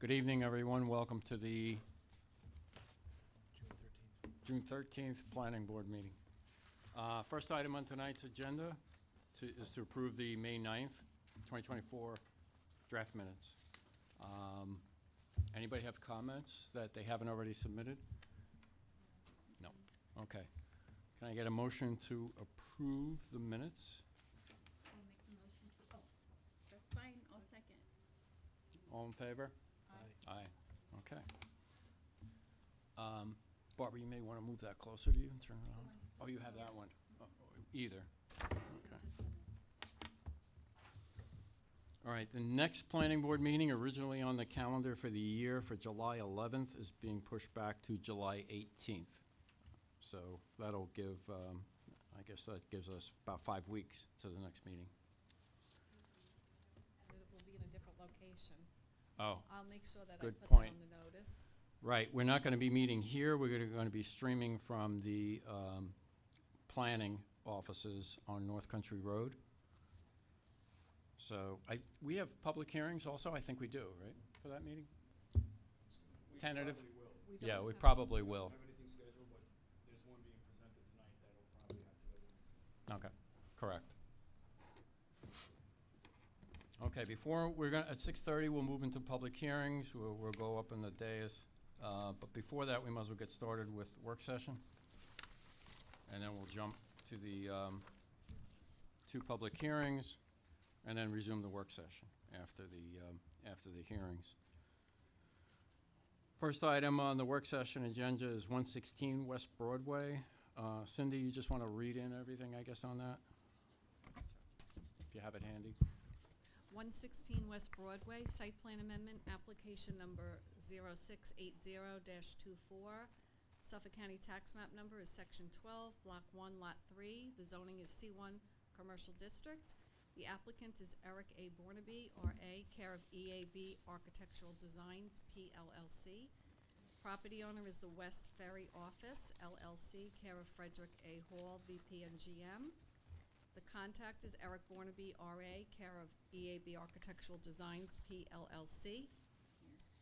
Good evening, everyone. Welcome to the June 13th Planning Board meeting. First item on tonight's agenda is to approve the May 9th, 2024 draft minutes. Anybody have comments that they haven't already submitted? No. Okay. Can I get a motion to approve the minutes? I'll make the motion to, that's fine, I'll second. All in favor? Aye. Aye. Okay. Barbara, you may want to move that closer to you and turn it on. Oh, you have that one. Oh, either. Okay. All right, the next planning board meeting, originally on the calendar for the year for July 11th, is being pushed back to July 18th. So that'll give, I guess that gives us about 5 weeks to the next meeting. And it will be in a different location. Oh, I'll make sure that I Good put point. that on the notice. right. We're not going to be meeting here. We're going to be streaming from the planning offices on North Country Road. So we have public hearings also? I think we do, right, for that meeting? Tentative? We don't Yeah, we have- probably will. Have anything scheduled, but there's one being presented tonight that'll probably have to go to the next. Okay, correct. Okay, at 6:30, we'll move into public hearings. We'll go up in the dais. But before that, we might as well get started with work session. And then we'll jump to the 2 public hearings, and then resume the work session after the hearings. First item on the work session agenda is 116 West Broadway. Cindy, you just want to read in everything, I guess, on that? If you have it handy. 116 West Broadway, site plan amendment, application number 0680-24. Suffolk County tax map number is section 12, block 1, lot 3. The zoning is C1 Commercial District. The applicant is Eric A. Bornaby, R.A., care of EAB Architectural Designs, PLLC. Property owner is the West Ferry Office, LLC, care of Frederick A. Hall, VP and GM. The contact is Eric Bornaby, R.A., care of EAB Architectural Designs, PLLC.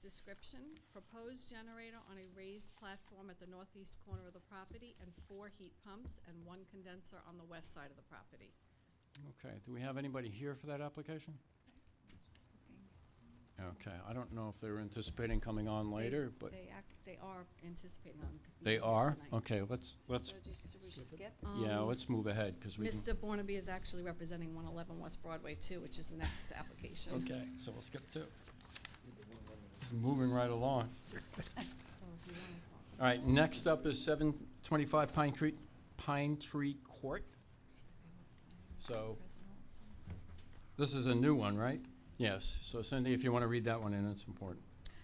Description: proposed generator on a raised platform at the northeast corner of the property and 4 heat pumps and 1 condenser on the west side of the property. Okay, do we have anybody here for that application? Okay, I don't know if they were anticipating coming on later, but They are anticipating on being they here are? tonight. Okay, let's, Should we skip? yeah, let's move ahead, because we can. Mr. Bornaby is actually representing 111 West Broadway too, which is the next application. Okay, so we'll skip 2. It's moving right along. So if you want to talk. All right, next up is 725 Pine Tree Court. So, this is a new one, right? Yes, so Cindy, if you want to read that one in, it's important.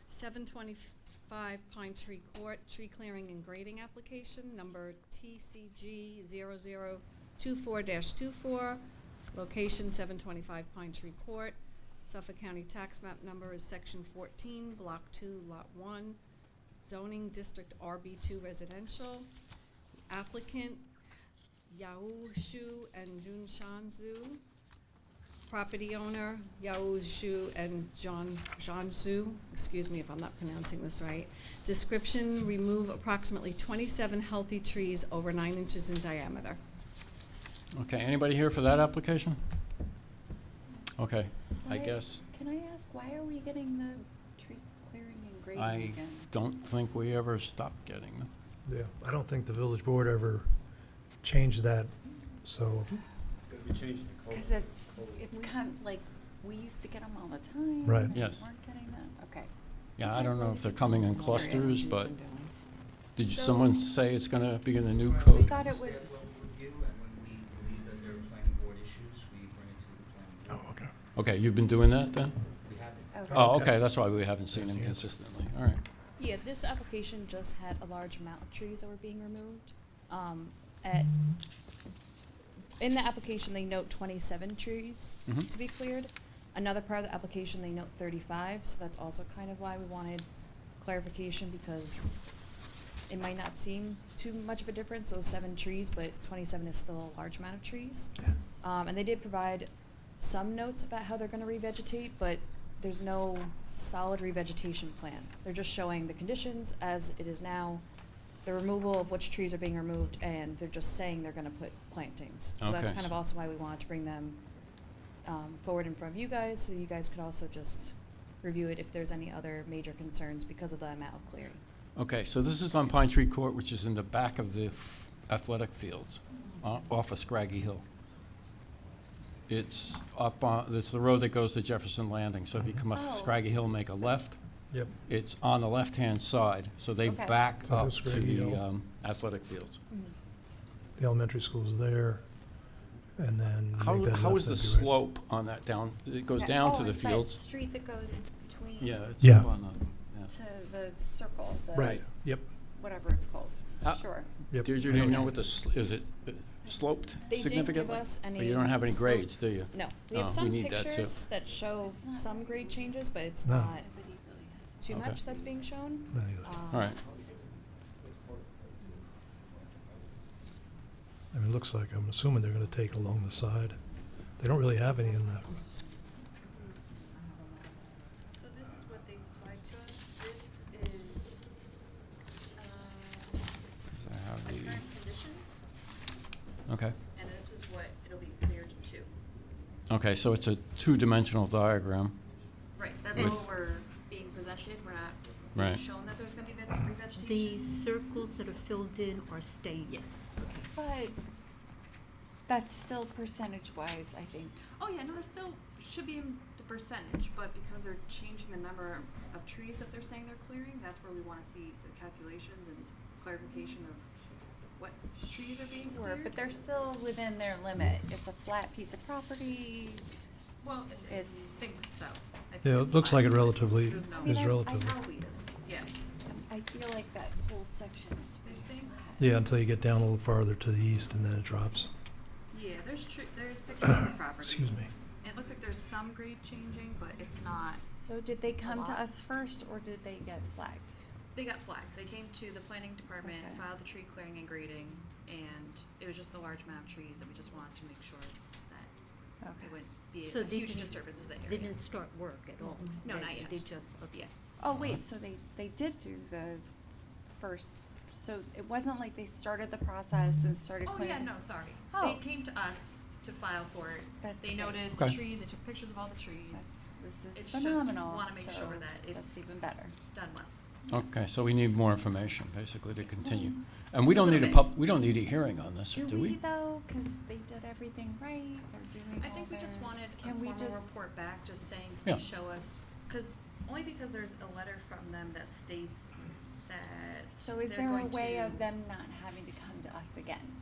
725 Pine Tree Court, tree clearing and grading application, number TCG 0024-24, location 725 Pine Tree Court. Suffolk County tax map number is section 14, block 2, lot 1, zoning district RB2 residential. Applicant Yao Shu and Jun Shanzhu. Property owner, Yao Zhu and John Zhu, excuse me if I'm not pronouncing this right. Description: remove approximately 27 healthy trees over 9 inches in diameter. Okay, anybody here for that application? Okay, I Why- guess, Can I ask, why are we getting the tree clearing and grading I again? don't think we ever stopped getting them. Yeah, I don't think the village board ever changed that, so, It's gonna be changed to code. Because it's kind of like, we used to get them all the time. Right. and Yes. we weren't getting them, okay. Yeah, I don't know if they're coming in clusters, but did So- someone say it's gonna be in the new We code? thought it was, Schedule a review, and when we believe that there are planning board issues, we bring it to the planning board. oh, okay. Okay, you've been doing that then? We haven't. okay. Oh, Okay. okay, that's why we haven't seen That's them the answer. consistently, all right. Yeah, this application just had a large amount of trees that were being removed. At, in the application, they note 27 trees Mhm. to be cleared. Another part of the application, they note 35, so that's also kind of why we wanted clarification, because it might not seem too much of a difference, those 7 trees, but 27 is still a large amount of trees. And they did provide some notes about how they're gonna revegetate, but there's no solid revegetation plan. They're just showing the conditions as it is now, the removal of which trees are being removed, and they're just saying they're gonna put plantings. So that's Okay, kind of so- also why we wanted to bring them forward in front of you guys, so you guys could also just review it if there's any other major concerns because of the amount of clearing. Okay, so this is on Pine Tree Court, which is in the back of the athletic fields, off of Scraggy Hill. It's up on, it's the road that goes to Jefferson Landing, so if you come up Oh. Scraggy Hill, make a left. Yep. It's on the left-hand side, so they Okay. back So up it's to Scraggy the Hill. athletic fields. The elementary school's there, and then How, make that how left, is the that'd be right. slope on that down, it goes Okay. down Oh, to the it's that fields? street that goes in between Yeah, it's Yeah. up on the, yeah. to the circle, the Right, yep, whatever it's called. How- Sure. yep. Deirdre, I do you what know you what the, is it sloped They didn't significantly? give us any. But you don't have any slope- grades, do you? No, we have Oh, we some need that too. pictures that show It's not- some grade changes, but it's No. not too Okay. much that's being shown. mean. None of that. All right, I mean, it looks like, I'm assuming they're gonna take along the side. They don't really have any in the, So this is what they supplied to us. This is, so I have the, current conditions, okay. and this is what it'll be cleared to. Okay, so it's a two-dimensional diagram. Right, that's With- all we're being presented, we're not Right. being shown that there's gonna be The revegetation. circles that are filled in are staying? Yes. But that's still percentage-wise, I think. Oh, yeah, no, there still should be in the percentage, but because they're changing the number of trees that they're saying they're clearing, that's where we wanna see the calculations and clarification of what trees are being Sure, cleared. but they're still within their limit. It's a flat piece of property. Well, I It's- think so. I think yeah, it's it looks like it fine. relatively, There's no- is I- I relatively. Probably is, yeah. I feel like that whole section is Same thing? flat. Yeah, until you get down a little farther to the east, and then it drops. Yeah, there's there's pictures of the property. Excuse me. It looks like there's some grade changing, but it's not. So did they come to lot. us first, or did they get flagged? They got flagged. They came to the planning department, Okay. filed the tree clearing and grading, and it was just a large amount of trees that we just wanted to make sure that Okay. it wouldn't be So a they huge didn't- disturbance to the They area. didn't start work at all? No, not yet. They just, okay. Yeah. Oh, wait, so they did do the first, so it wasn't like they started the process and started Oh, clearing? yeah, no, sorry. Oh. They came to us to file for it. That's They great. noted the Okay. trees, they took pictures of all the trees, This is It's just phenomenal, wanna make so sure that that's it's- even better. done well. Okay, so we need more information, basically, to continue. Mm. And we A don't little need a bit. we don't need a hearing on this, Do do we we? though, cause they did everything right, they're doing I all think we just their- wanted a Can we formal just- report back, just saying, Yeah. please show us, only because there's a letter from them that states that So is they're there a going way to- of them not having to come to us again?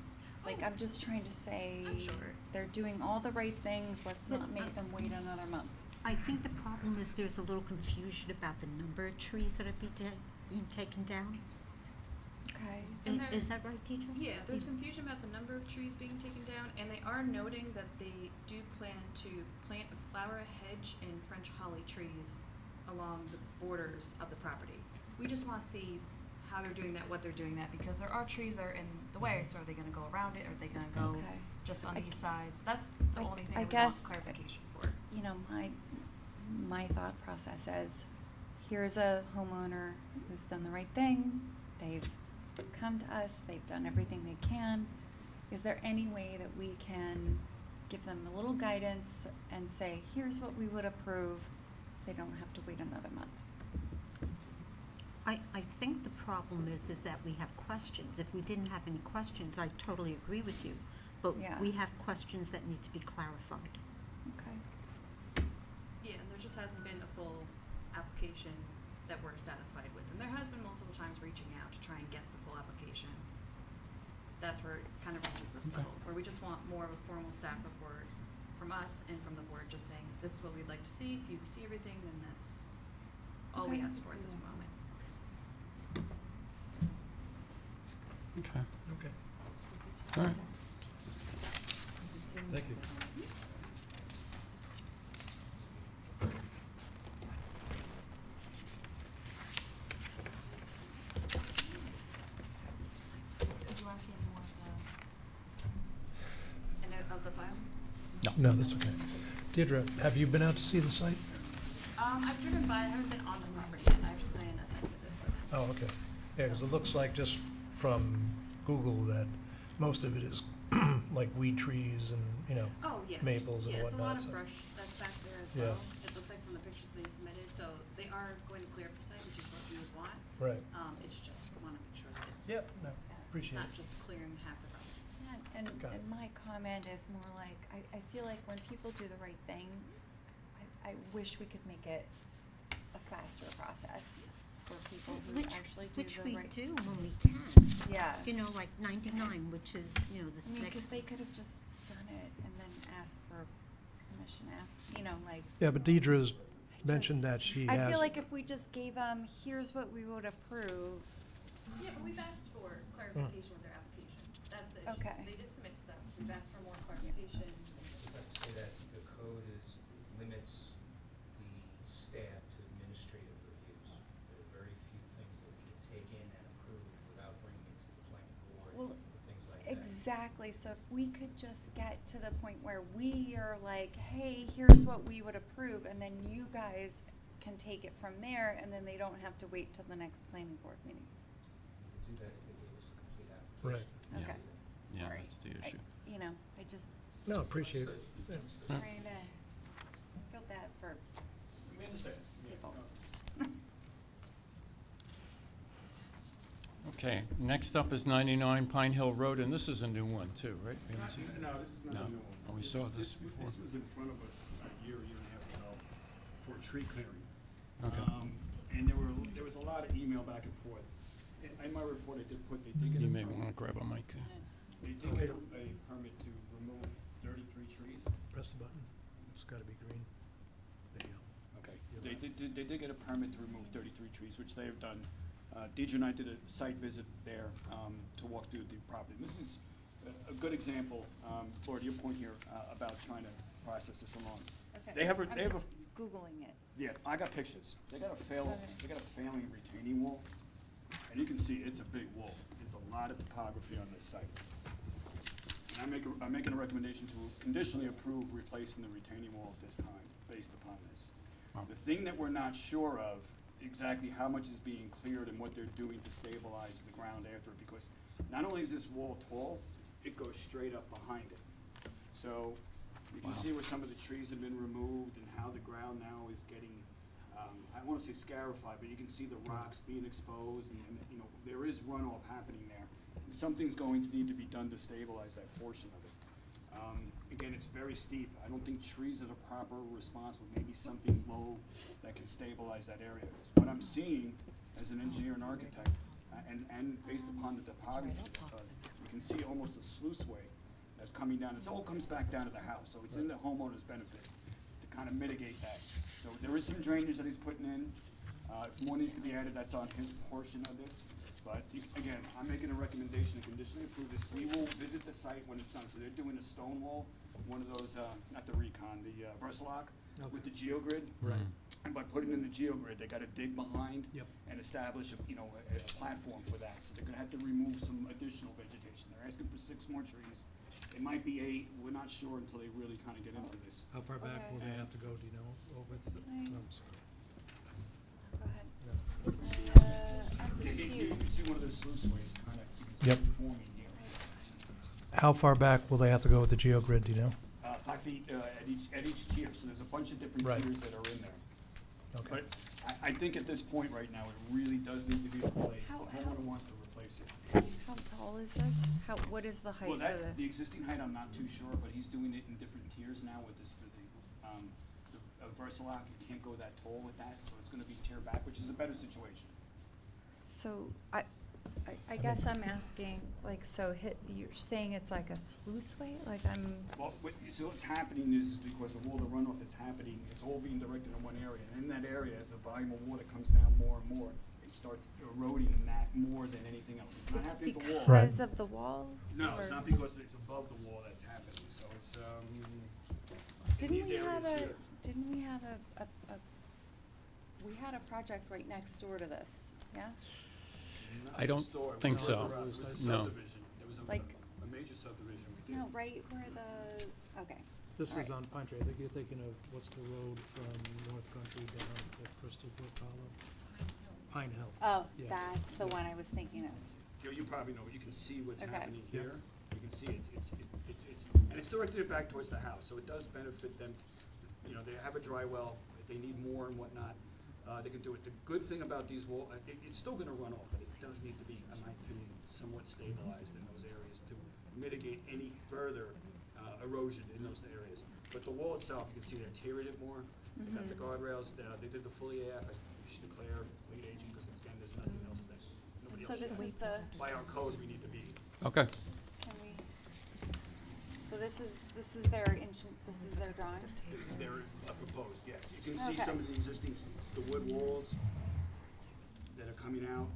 Like, Oh. I'm just trying to say, I'm sure. they're doing all the right things, let's But, not make them wait another month. I think the problem is there's a little confusion about the number of trees that are being taken down. Okay. And there- Is that right, Deidre? Yeah, there's confusion about the number of trees being taken down, and they are noting that they do plan to plant a flower hedge and French holly trees along the borders of the property. We just wanna see how they're doing that, what they're doing that, because there are trees that are in the way, so are they gonna go around it, or are they gonna go Okay. just on I- these sides? That's the I- only thing I that we want guess- clarification for. You know, my thought process is, here's a homeowner who's done the right thing, they've come to us, they've done everything they can. Is there any way that we can give them a little guidance and say, here's what we would approve, so they don't have to wait another month? I think the problem is that we have questions. If we didn't have any questions, I totally agree with you. But Yeah. we have questions that need to be clarified. Okay. Yeah, and there just hasn't been a full application that we're satisfied with, and there has been multiple times reaching out to try and get the full application. That's where it kind of reaches this Okay. level, where we just want more of a formal staff report from us and from the board, just saying, this is what we'd like to see, if you see everything, then that's all we Okay. ask for at this moment. Okay, Okay. all right. Thank you. Did you wanna see any more of the, of the file? No, that's okay. Deirdre, have you been out to see the site? I've driven by, I haven't been on the property yet, I have to plan a site visit for that. Oh, okay. Yeah, because it looks like just from Google that most of it is like weed trees and, you know, Oh, yeah. maples and Yeah, it's a lot whatnot, of so- brush that's back there as Yeah. well. It looks like from the pictures they submitted, so they are going to clear up the site, which is what we would want. right. It's just, wanna make sure that it's. Yep, no, appreciate Not it. just clearing half the property. Yeah, and, Got it. and my comment is more like, I feel like when people do the right thing, I wish we could make it a faster process for people who actually do Which the we right. do when we can. Yeah. You know, like 99, which is, you know, I the mean, next. because they could have just done it and then asked for permission you know, like. Yeah, but Deidre's mentioned that just- she has. I feel like if we just gave them, here's what we would approve. Yeah, but we've asked for clarification with their application. That's the issue. Okay. They did submit stuff. We've asked for more clarification. Just have to say that the code limits the staff to administrative reviews. There are very few things that we can take in and approve without bringing it to the planning board, Well, or things like that. Exactly, so if we could just get to the point where we are like, hey, here's what we would approve, and then you guys can take it from there, and then they don't have to wait till the next planning board meeting. We could do that if they gave us a complete Right. application. Yeah. Okay, Yeah, sorry. that's the I- issue. You know, I just, No, appreciate it. Understood. Yeah. just Yeah. trying to, feel bad for We understand. Yeah, people. no. Okay, next up is 99 Pine Hill Road, and this is a new one too, right? We haven't seen it? No, this is not No. a new one. Oh, we saw this before. This was in front of us a year and a half ago for tree clearing. Okay. And there was a lot of email back and forth. In my report, I did put, they did get You a may permit. want to grab a mic. They did get a permit to remove 33 trees. Press the button. It's gotta be green. There you go. Okay, they did get a permit to remove 33 trees, which they have done. Deidre and I did a site visit there to walk through the property. And this is a good example, Laura, to your point here about trying to process this along. Okay, They have a, I'm they have a, just Googling it. yeah, I got pictures. They got Okay. they got a failing retaining wall, and you can see it's a big wall. There's a lot of topography on this site. And I'm making a recommendation to conditionally approve replacing the retaining wall at this time, based upon this. Wow. The thing that we're not sure of, exactly how much is being cleared and what they're doing to stabilize the ground after it, because not only is this wall tall, it goes straight up behind it. So you can Wow. see where some of the trees have been removed and how the ground now is getting, I don't wanna say scarified, but you can see the rocks being exposed and, you know, there is runoff happening there. And something's going to need to be done to stabilize that portion of it. Again, it's very steep. I don't think trees are the proper response, but maybe something low that can stabilize that area. 'Cause what I'm seeing as an engineer and architect, and based upon the topography, you can see almost a sluice way that's coming down. It all comes back down to the house, so it's in the homeowner's benefit to kind of mitigate that. So there is some drainage that he's putting in. If more needs to be added, that's on his portion of this. But again, I'm making a recommendation to conditionally approve this. We will visit the site when it's done. So they're doing a stone wall, one of those, not the Recon, the Versalock with the geogrid. Right. And by putting in the geogrid, they gotta dig behind Yep. and establish, a platform for that. So they're gonna have to remove some additional vegetation. They're asking for 6 more trees. It might be 8, we're not sure until they really kinda get into this. How far back Okay. will they have to go, do you know, over the, Can I- I'm sorry. Go ahead. Yeah. I'm You can confused. see one of those sluice ways, kinda, you can see Yep. it forming here. How far back will they have to go with the geogrid, do you know? 5 feet at each tier, so there's a bunch of different Right. tiers that are in there. Okay. But I think at this point right now, it really does need to be replaced. The How- homeowner wants to replace it. How tall is this? What is the height Well, of the the? existing height, I'm not too sure, but he's doing it in different tiers now with this, the Versalock. You can't go that tall with that, so it's gonna be tier back, which is a better situation. So I guess I'm asking, like, so you're saying it's like a sluice way? Like Well, so what's happening is because of all the runoff that's happening, it's all being directed in one area. And in that area, as the volume of water comes down more and more, it starts eroding that more than anything else. It's not it's happening at the wall. Right. because of the wall? No, or- it's not because it's above the wall that's happening, so it's, in Didn't these we have areas a, here. didn't we have we had a project right next door to this, yeah? Not I don't next door, it was think on so. the road. It was a No. subdivision. There was Like- a major subdivision we did. No, right where the, okay. This Alright. is on Pine Tree. I think you're thinking of, what's the road from North Country down Pine Hill. Oh, Yeah. that's the one I was thinking of. You probably know, you can see what's Okay. happening Yeah. here. You can see and it's directed back towards the house, so it does benefit them. You know, they have a dry well, if they need more and whatnot, they can do it. The good thing about these it's still gonna run off, but it does need to be, in my opinion, somewhat stabilized in those areas to mitigate any further erosion in those areas. But the wall itself, you can see they're tearing it more. They got the guardrails, they did the fully AF, we should declare lead agent, because again, there's nothing else that, nobody So else this should. is the, By our code, we need to be. Okay. can we, so this is their this is their drawing? This is their proposed, yes. You can see Okay. some of the existing, the wood walls that are coming out.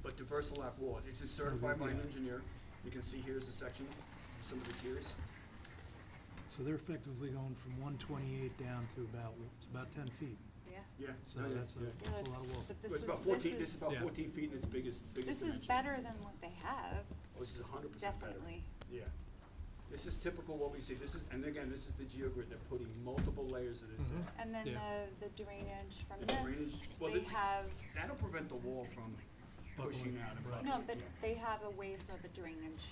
But the Versalap wall, this is certified by an engineer. You can see here's a section, of some of the tiers. So they're effectively going from 128 down to it's about 10 feet. Yeah. Yeah. So yeah, that's a, yeah. that's a lot of wall. But It's about 14, this is about Yeah. 14 feet in its biggest This dimension. is better than what they have, Oh, this is 100% better. definitely. Yeah. This is typical what we see. This is, and again, this is the geogrid. They're putting multiple layers of this in. Mhm. And then Yeah. the drainage from The this, drainage- well, they the- have, That'll prevent the wall from pushing Buckling, out and right. buckling. no, but yeah. they have a way for the drainage.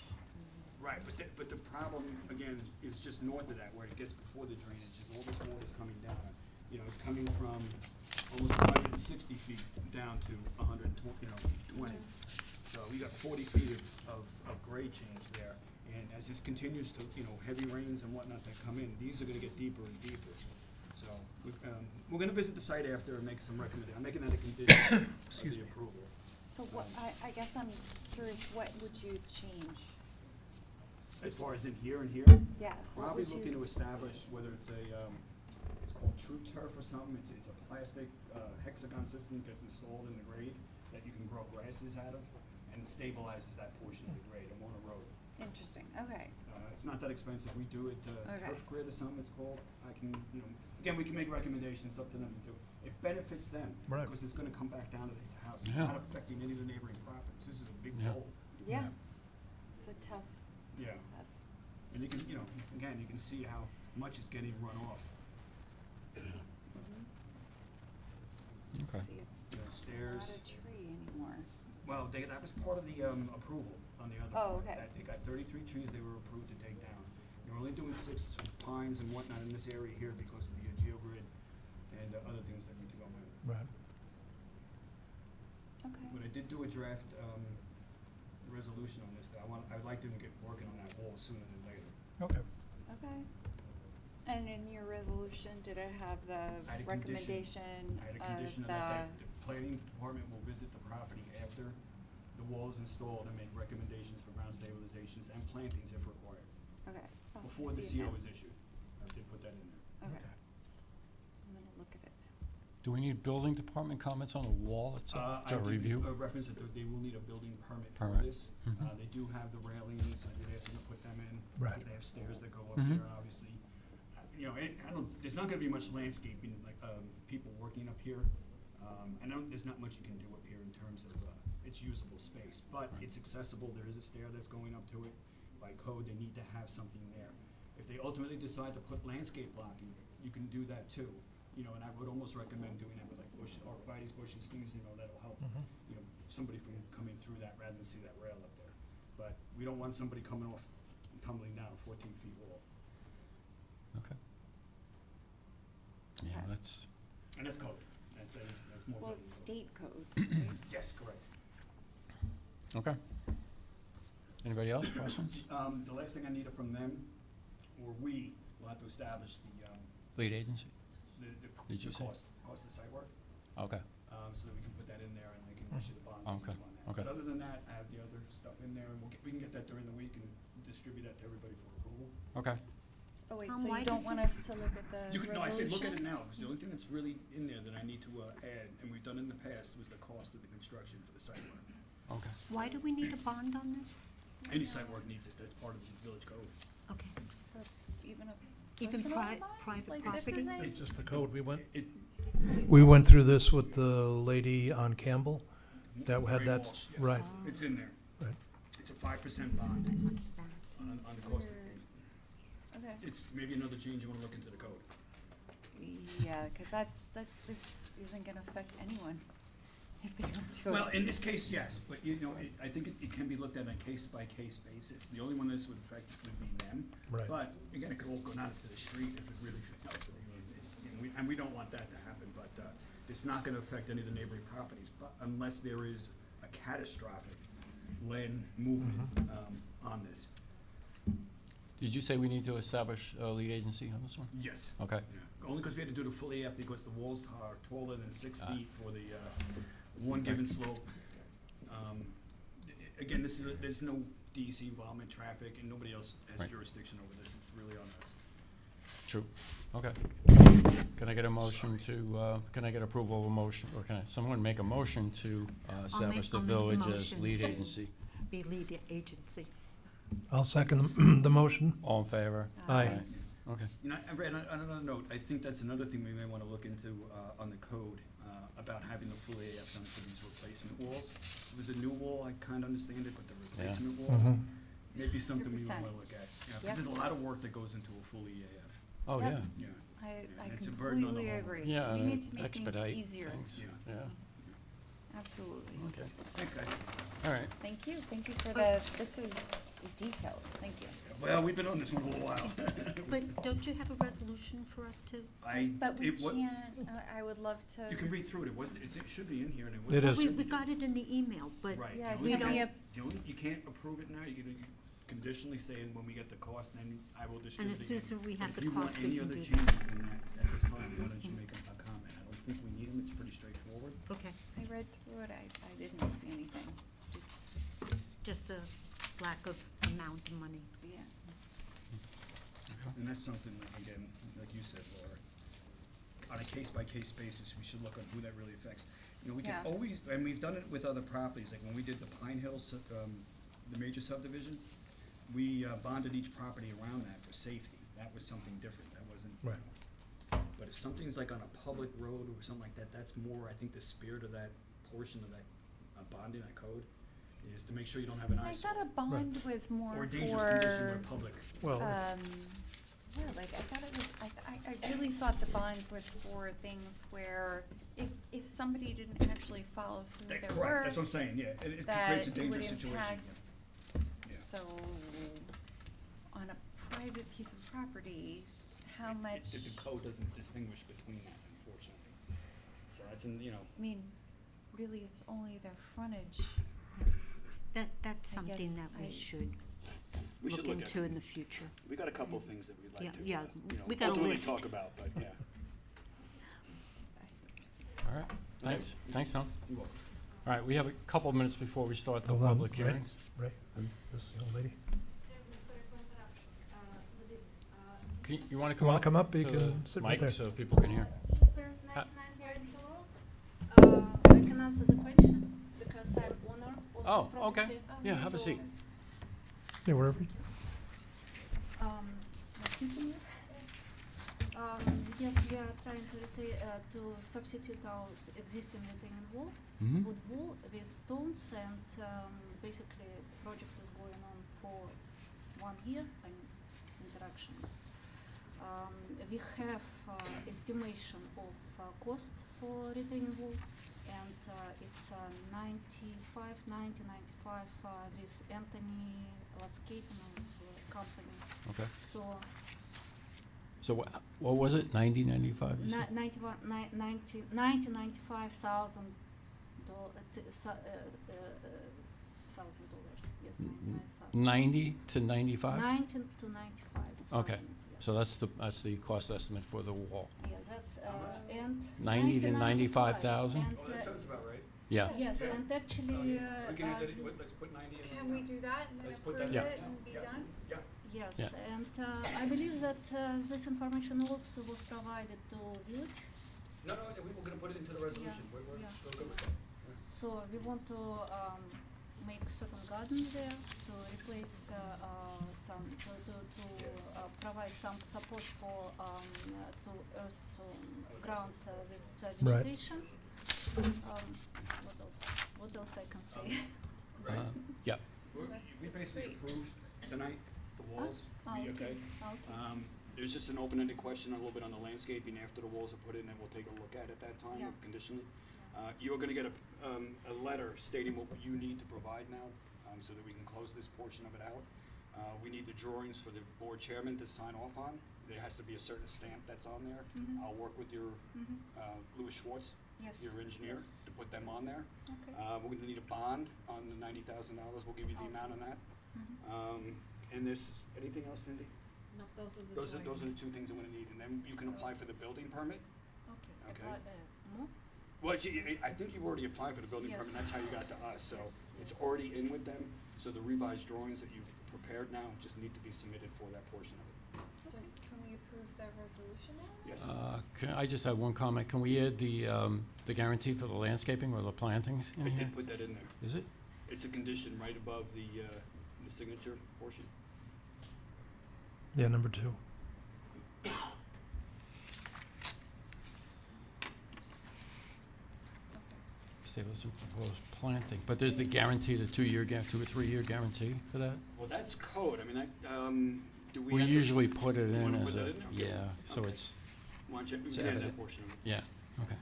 Right, but the problem, again, is just north of that, where it gets before the drainage, is all this water's coming down. You know, it's coming from almost 160 feet down to 120. So we got 40 feet of grade change there. And as this continues to, heavy rains and whatnot that come in, these are gonna get deeper and deeper. So, we're gonna visit the site after and make some recommendations. I'm making that a condition of Excuse the me. approval. So what, I guess I'm curious, what would you change? As far as in here and here, Yeah, what probably would looking you, to establish whether it's it's called True Turf or something. It's a plastic hexagon system that gets installed in the grade that you can grow grasses out of, and it stabilizes that portion of the grade. It won't erode. interesting, okay. It's not that expensive. We do it, Okay. Turf Grid or something it's called. I can, again, we can make recommendations, up to them to do. It benefits them. Right. Because it's gonna come back down to the house. It's Yeah. not affecting any of the neighboring properties. This is a big Yeah. hole. Yeah, it's a tough, Yeah. And you can, again, you can see how much is getting run off. Okay. see, Stairs. not a tree anymore. Well, that was part of the approval on the other Oh, one. okay. That they got 33 trees they were approved to take down. They're only doing 6 pines and whatnot in this area here because of the geogrid and other things that need to go in. Right. Okay. But I did do a draft resolution on this. I'd like them to get working on that wall sooner than later. Okay. Okay. And in your resolution, did it have the I had a condition. recommendation I had a of condition of that the planning department will visit the property after the wall is installed and make recommendations for ground stabilizations and plantings if required, Okay. Oh, I before the see it CO now. is issued. I did put that in there. Okay. I'm gonna look at it. Do we need building department comments on the wall itself to I did review? reference that they will need a building permit for Permit. this. Mhm. They do have the railings, I did ask them to put them in. Right. Because they have stairs that go up Mhm. there, obviously. There's not gonna be much landscaping, like, people working up here. There's not much you can do up here in terms of, its usable space, but Right. it's accessible, there is a stair that's going up to it. By code, they need to have something there. If they ultimately decide to put landscape blocking, you can do that too. And I would almost recommend doing that with like arborvitae's bushes, things, that'll help, somebody from coming through that rather than see that rail up there. But we don't want somebody coming off and tumbling down a 14-foot wall. Okay. Yeah, Okay. that's, And that's code. That's more. Well, building it's code. state code, right? Yes, correct. okay. Anybody else, questions? The last thing I needed from them, or we, will have to establish Lead agency? Did you the say? cost of the site work, Okay, so that we can put that in there and they can issue the bond Okay, on that. okay. But other than that, I have the other stuff in there, and we can get that during the week and distribute that to everybody for approval. okay. Oh, wait, Tom, so why you don't does want this- us to look at the You could, no, I said, look at it resolution? now, because the only thing that's really in there that I need to add, and we've done in the past, was the cost of the construction for the site work. Okay. Why do we need a bond on this? Any site work needs it, that's part of the village code. Okay. For even a Even personal bond? private Like, this property? isn't- It's just the code. It, We went through this with the lady on Campbell. That had Mary that, Walsh, yes. right. It's in there. Right. It's a 5% bond on the cost. Okay. It's maybe another change you wanna look into the code. Yeah, because this isn't gonna affect anyone if they don't do it. Well, in this case, yes, but I think it can be looked at on a case-by-case basis. The only one this would affect would be them. Right. But again, it could all go out into the street if it really fails. And we don't want that to happen, but it's not gonna affect any of the neighboring properties, but unless there is a catastrophic land movement on this. Did you say we need to establish a lead agency on this one? Yes. Okay. Yeah. Only because we had to do the full AF because the walls are taller than 6 Ah. feet for the one given slope. Again, there's no DEC involvement, traffic, and nobody else has Right. jurisdiction over this. It's really on us. True. Okay. Can I get a motion to, can I get approval of a motion, or can someone make a motion to establish the I'll make the village as motion lead to- agency? Be lead agency. I'll second the motion. All in favor? Aye. Okay. On another note, I think that's another thing we may want to look into on the code about having the full AF done for these replacement walls. If it was a new wall, I kind of understand it, but the Yeah. replacement walls, Mhm. maybe something we 100%. want to look at. Because Yep. there's a lot of work that goes into a full EAF. Oh, Yep. yeah. Yeah. I and it's a burden on the completely homeowner. agree. Yeah, We and need to make things expedite easier. things. Yeah. Yeah, Absolutely. okay. Thanks, guys. All right. Thank you for this is detailed, thank you. Well, we've been on this one a little while. But don't you have a resolution for us to? But we it wa- can't, I would love to. You can read through it. It should be in here, and it was. It is. We got it in the email, but Right. Yeah, The we only don't- thing- you can't approve it now. You can conditionally say, and when we get the cost, then I will distribute it. as soon again. as we have But the cost, we If you can want do any that. other changes in that at this time, why don't you make a comment? I don't think we need them. It's pretty straightforward. Okay, I read through it, I didn't see anything. just a lack of amount of money. Yeah. And that's something, again, like you said, Laura, on a case-by-case basis, we should look on who that really affects. We can Yeah. always, and we've done it with other properties, like when we did the Pine Hills, the major subdivision, we bonded each property around that for safety. That was something different, that wasn't. Right. But if something's like on a public road or something like that, that's more, I think, the spirit of that portion of that bonding, that code, is to make sure you don't have an I eyesore. thought a bond was more Or a dangerous condition where for, public. Well, yeah, like, I thought it was, I really thought the bond was for things where if somebody didn't actually follow through their Correct, work, that's what I'm saying, yeah, it that creates a it would dangerous situation. impact. Yeah. So, on a private piece of property, how much, The code doesn't distinguish between that, unfortunately. So that's I mean, really, it's only their frontage. That's I something guess that we I- should We should look look at into it. in the future. We got a couple of things that we'd Yeah, like to, yeah, we got a ultimately list. talk about, but yeah. All right. Thanks. Thanks, Tom. You're welcome. All right, we have a couple of minutes before we start the hold on, public Ray, hearings. Ray, this young lady. Sorry for interruption. You want to You come wanna up? come up? You to can the sit right mic there. so people can hear. There's Uh, 99 Barrington Road. I can answer the question because I'm owner of Oh, this property. okay. Yeah, have a So, seat. Yeah, wherever. nice meeting you. Yes, we are trying to substitute our existing retaining wall, Mhm. wood wall with stones, and basically the project is going on for 1 year and interactions. We have estimation of cost for retaining wall, and it's 95 with Anthony Landscaping company. Okay. So So what was it, 90, 95? you said? $95,000, yes, $99,000. 90 to 95? 19 to 95,000. Okay. So that's the cost estimate for the wall. Yeah, that's, and. 90 to 95,000? And, about right. Yeah. yes, and actually, We can add that, let's put 90 in. Can we do that and then Let's put approve that it down. and be Yeah. done? Yeah. yes, Yeah. and I believe that this information also was provided to village. No, we were gonna put it into the resolution. Yeah, We're yeah. still good with that. So we want to make certain garden there to replace some, to provide some support for to earth to ground with Right. vegetation. What else I can say? Right. Yeah. We basically approved tonight, the walls, Oh, we okay? okay. Um, There's just an open-ended question a little bit on the landscaping after the walls are put in, and we'll take a look at that time, Yeah. conditionally. You're gonna get a letter stating what you need to provide now, so that we can close this portion of it out. We need the drawings for the board chairman to sign off on. There has to be a certain stamp that's on there. Mhm. I'll work with your, Mhm. Louis Schwartz, Yes. your engineer, Yes. to put them on there. Okay. We're gonna need a bond on the $90,000. We'll give you the Okay. amount on that. Mhm. And there's, anything else, Cindy? No, those are the Those are the drawings. two things I'm gonna need, and then you can apply for the building permit. Okay. Okay. More? Well, I think you've already applied for the building Yes. permit, that's how you got to us, so it's already in with them. So the revised drawings that you've prepared now just need to be submitted for that portion of it. So can we approve the resolution now? Yes. I just have one comment. Can we add the guarantee for the landscaping or the plantings I in here? did put that in there. Is it? It's a condition right above the signature portion. Yeah, number 2. Establish and propose planting, but there's the guarantee, the 2 or 3 year guarantee for that? Well, that's code, I mean, do we We have to- usually put it You in wanna as put that a, in there? Okay. yeah, so Okay. it's, Why don't you, we it's can add that evident. portion of it. yeah, okay.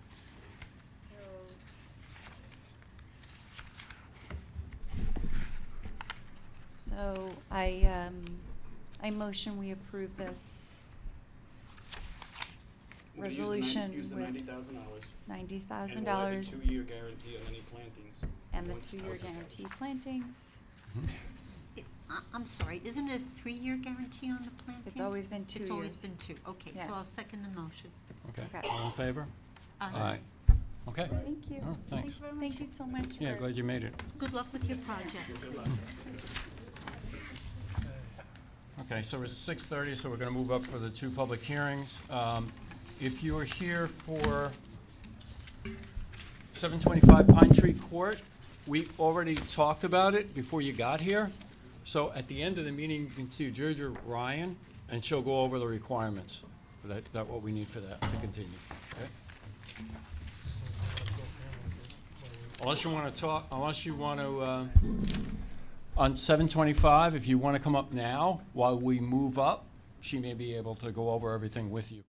So I motion we approve this We're gonna resolution use the with $90,000. $90,000 And we'll have the 2-year guarantee on any plantings. and the once 2-year it's established. guarantee plantings. I'm sorry, isn't it a 3-year guarantee on the planting? It's always been 2 years. It's always been 2, okay, Yeah. so I'll second the motion. Okay, Okay. all in favor? Aye. Okay, Thank you. Oh, thanks. very much. Thank you so much yeah, for- glad you made it. Good luck with your project. Good luck. Okay, so it's 6:30, so we're gonna move up for the 2 public hearings. If you are here for 725 Pine Tree Court, we already talked about it before you got here. So at the end of the meeting, you can see Georgia Ryan, and she'll go over the requirements for that what we need for that to continue, okay? Unless you wanna talk, on 725, if you wanna come up now while we move up, she may be able to go over everything with you.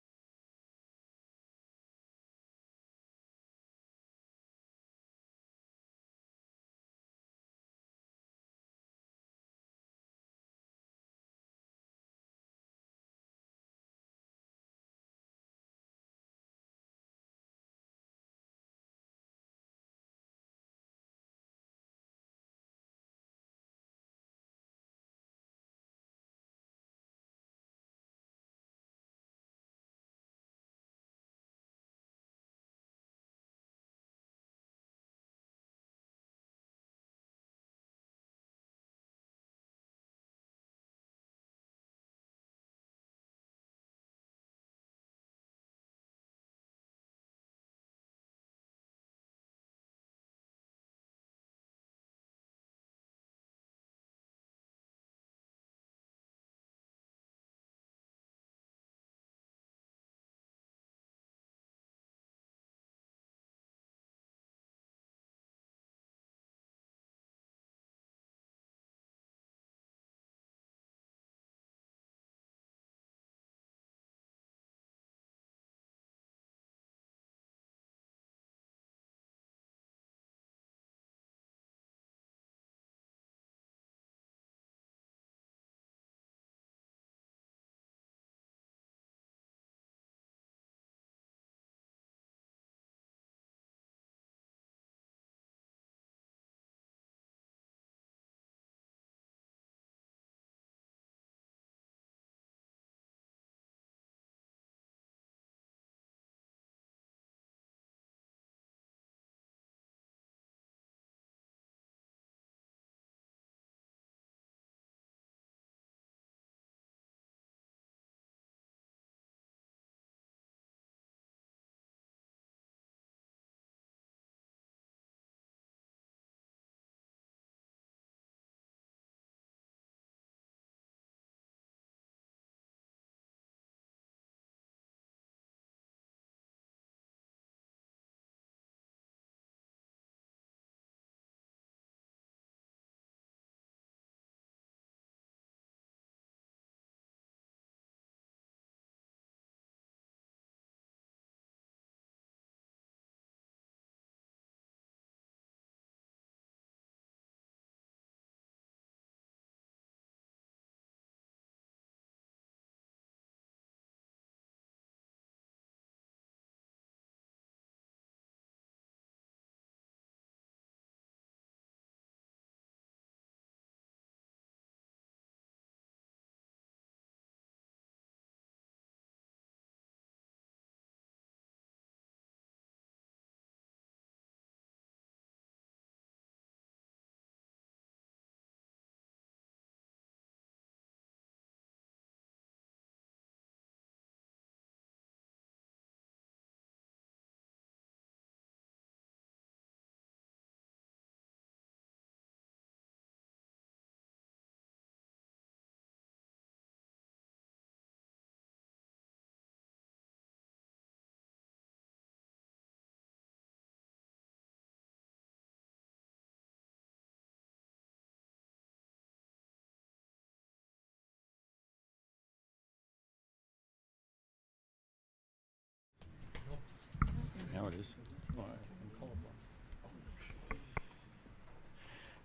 is. Oh, I'm colorblind.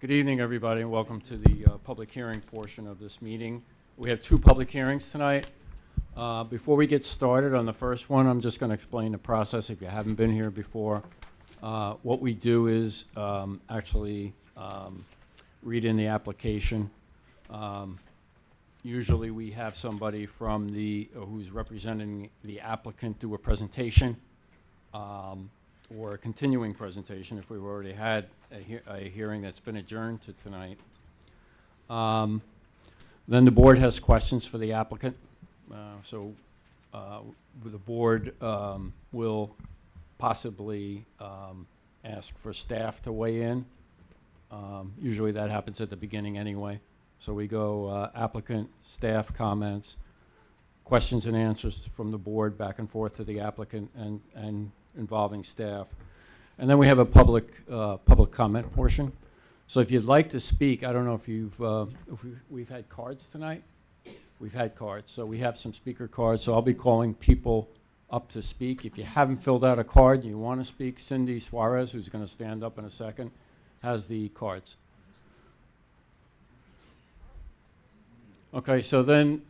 Good evening, everybody, and welcome to the public hearing portion of this meeting. We have 2 public hearings tonight. Before we get started on the first one, I'm just going to explain the process if you haven't been here before. What we do is actually read in the application. Usually we have somebody from who's representing the applicant do a presentation or a continuing presentation if we've already had a hearing that's been adjourned to tonight. Then the board has questions for the applicant. The board will possibly ask for staff to weigh in. Usually that happens at the beginning anyway. So we go applicant, staff comments, questions and answers from the board back and forth to the applicant and involving staff. And then we have a public comment portion. So if you'd like to speak, I don't know if we've had cards tonight. We've had cards, so we have some speaker cards. So I'll be calling people up to speak. If you haven't filled out a card and you want to speak, Cindy Suarez, who's going to stand up in a second, has the cards. Okay, so then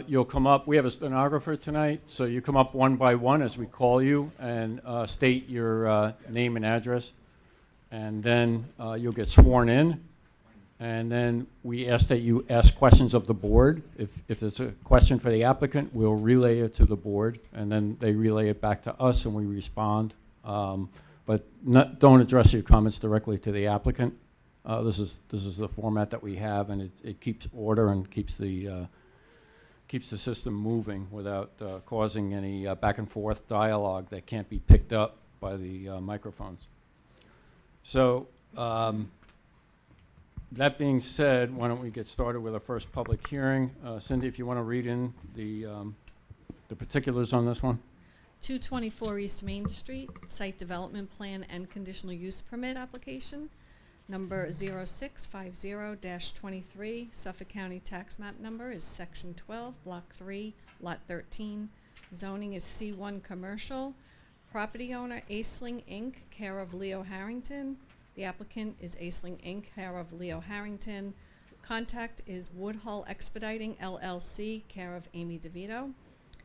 you'll come up. We have a stenographer tonight, so you come up one by one as we call you and state your name and address. And then you'll get sworn in. And then we ask that you ask questions of the board. If there's a question for the applicant, we'll relay it to the board, and then they relay it back to us, and we respond. But don't address your comments directly to the applicant. This is the format that we have, and it keeps order and keeps the system moving without causing any back and forth dialogue that can't be picked up by the microphones. So. That being said, why don't we get started with our first public hearing? Cindy, if you want to read in the particulars on this one. 224 East Main Street, Site Development Plan and Conditional Use Permit Application, number 0650-23, Suffolk County Tax Map number is Section 12, Block 3, Lot 13. Zoning is C1 Commercial. Property owner, Aisling Inc., care of Leo Harrington. The applicant is Aisling Inc., care of Leo Harrington. Contact is Woodhull Expediting LLC, care of Amy DeVito.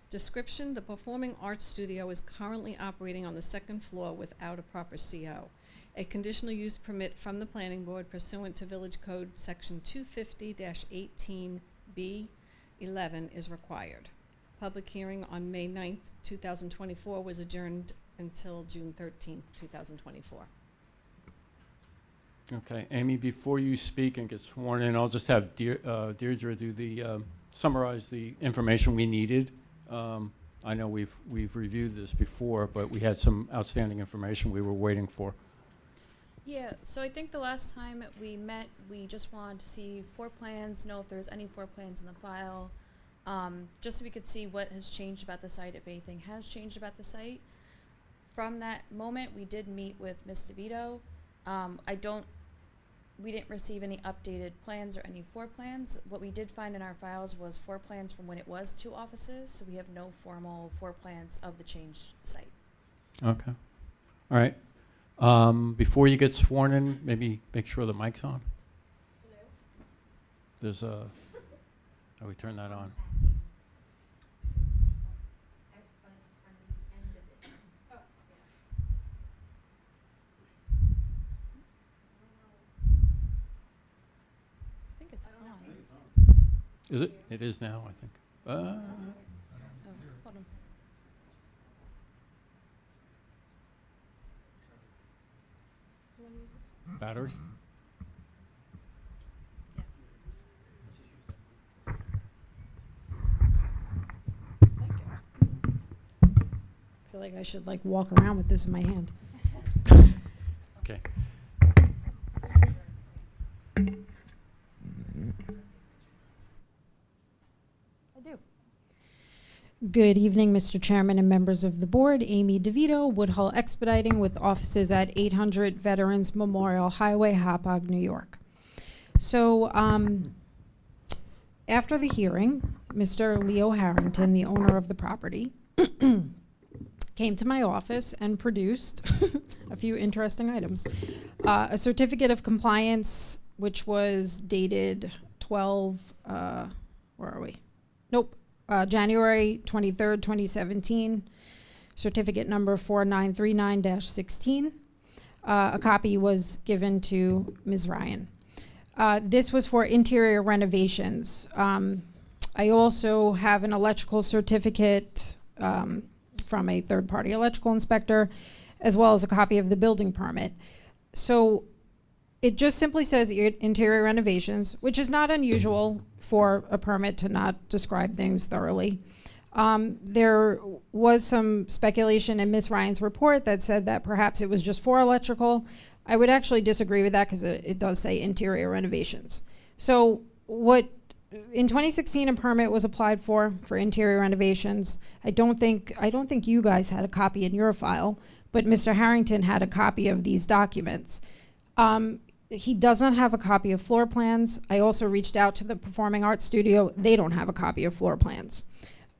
Description: the Performing Arts Studio is currently operating on the 2nd floor without a proper CO. A conditional use permit from the planning board pursuant to Village Code Section 250-18B11 is required. Public hearing on May 9th, 2024 was adjourned until June 13th, 2024. Okay, Amy, before you speak and get sworn in, I'll just have Deirdre do summarize the information we needed. I know we've reviewed this before, but we had some outstanding information we were waiting for. Yeah, so I think the last time that we met, we just wanted to see floor plans, know if there's any floor plans in the file, just so we could see what has changed about the site, if anything has changed about the site. From that moment, we did meet with Ms. DeVito. We didn't receive any updated plans or any floor plans. What we did find in our files was floor plans from when it was 2 offices, so we have no formal floor plans of the changed site. Okay. All right. Before you get sworn in, maybe make sure the mic's on. Hello? There's a, oh, we turn that on. I think it's on. Is it? It is now, I think. Oh, hold on. Battery? I feel like I should like walk around with this in my hand. Okay. I do. Good evening, Mr. Chairman and members of the board. Amy DeVito, Woodhull Expediting, with offices at 800 Veterans Memorial Highway, Hauppauge, New York. So after the hearing, Mr. Leo Harrington, the owner of the property, came to my office and produced a few interesting items. A certificate of compliance, which was dated 12, where are we? Nope, January 23rd, 2017, certificate number 4939-16. A copy was given to Ms. Ryan. This was for interior renovations. I also have an electrical certificate from a third-party electrical inspector, as well as a copy of the building permit. So it just simply says interior renovations, which is not unusual for a permit to not describe things thoroughly. There was some speculation in Ms. Ryan's report that said that perhaps it was just for electrical. I would actually disagree with that because it does say interior renovations. So in 2016, a permit was applied for interior renovations. I don't think you guys had a copy in your file, but Mr. Harrington had a copy of these documents. He does not have a copy of floor plans. I also reached out to the Performing Arts Studio. They don't have a copy of floor plans.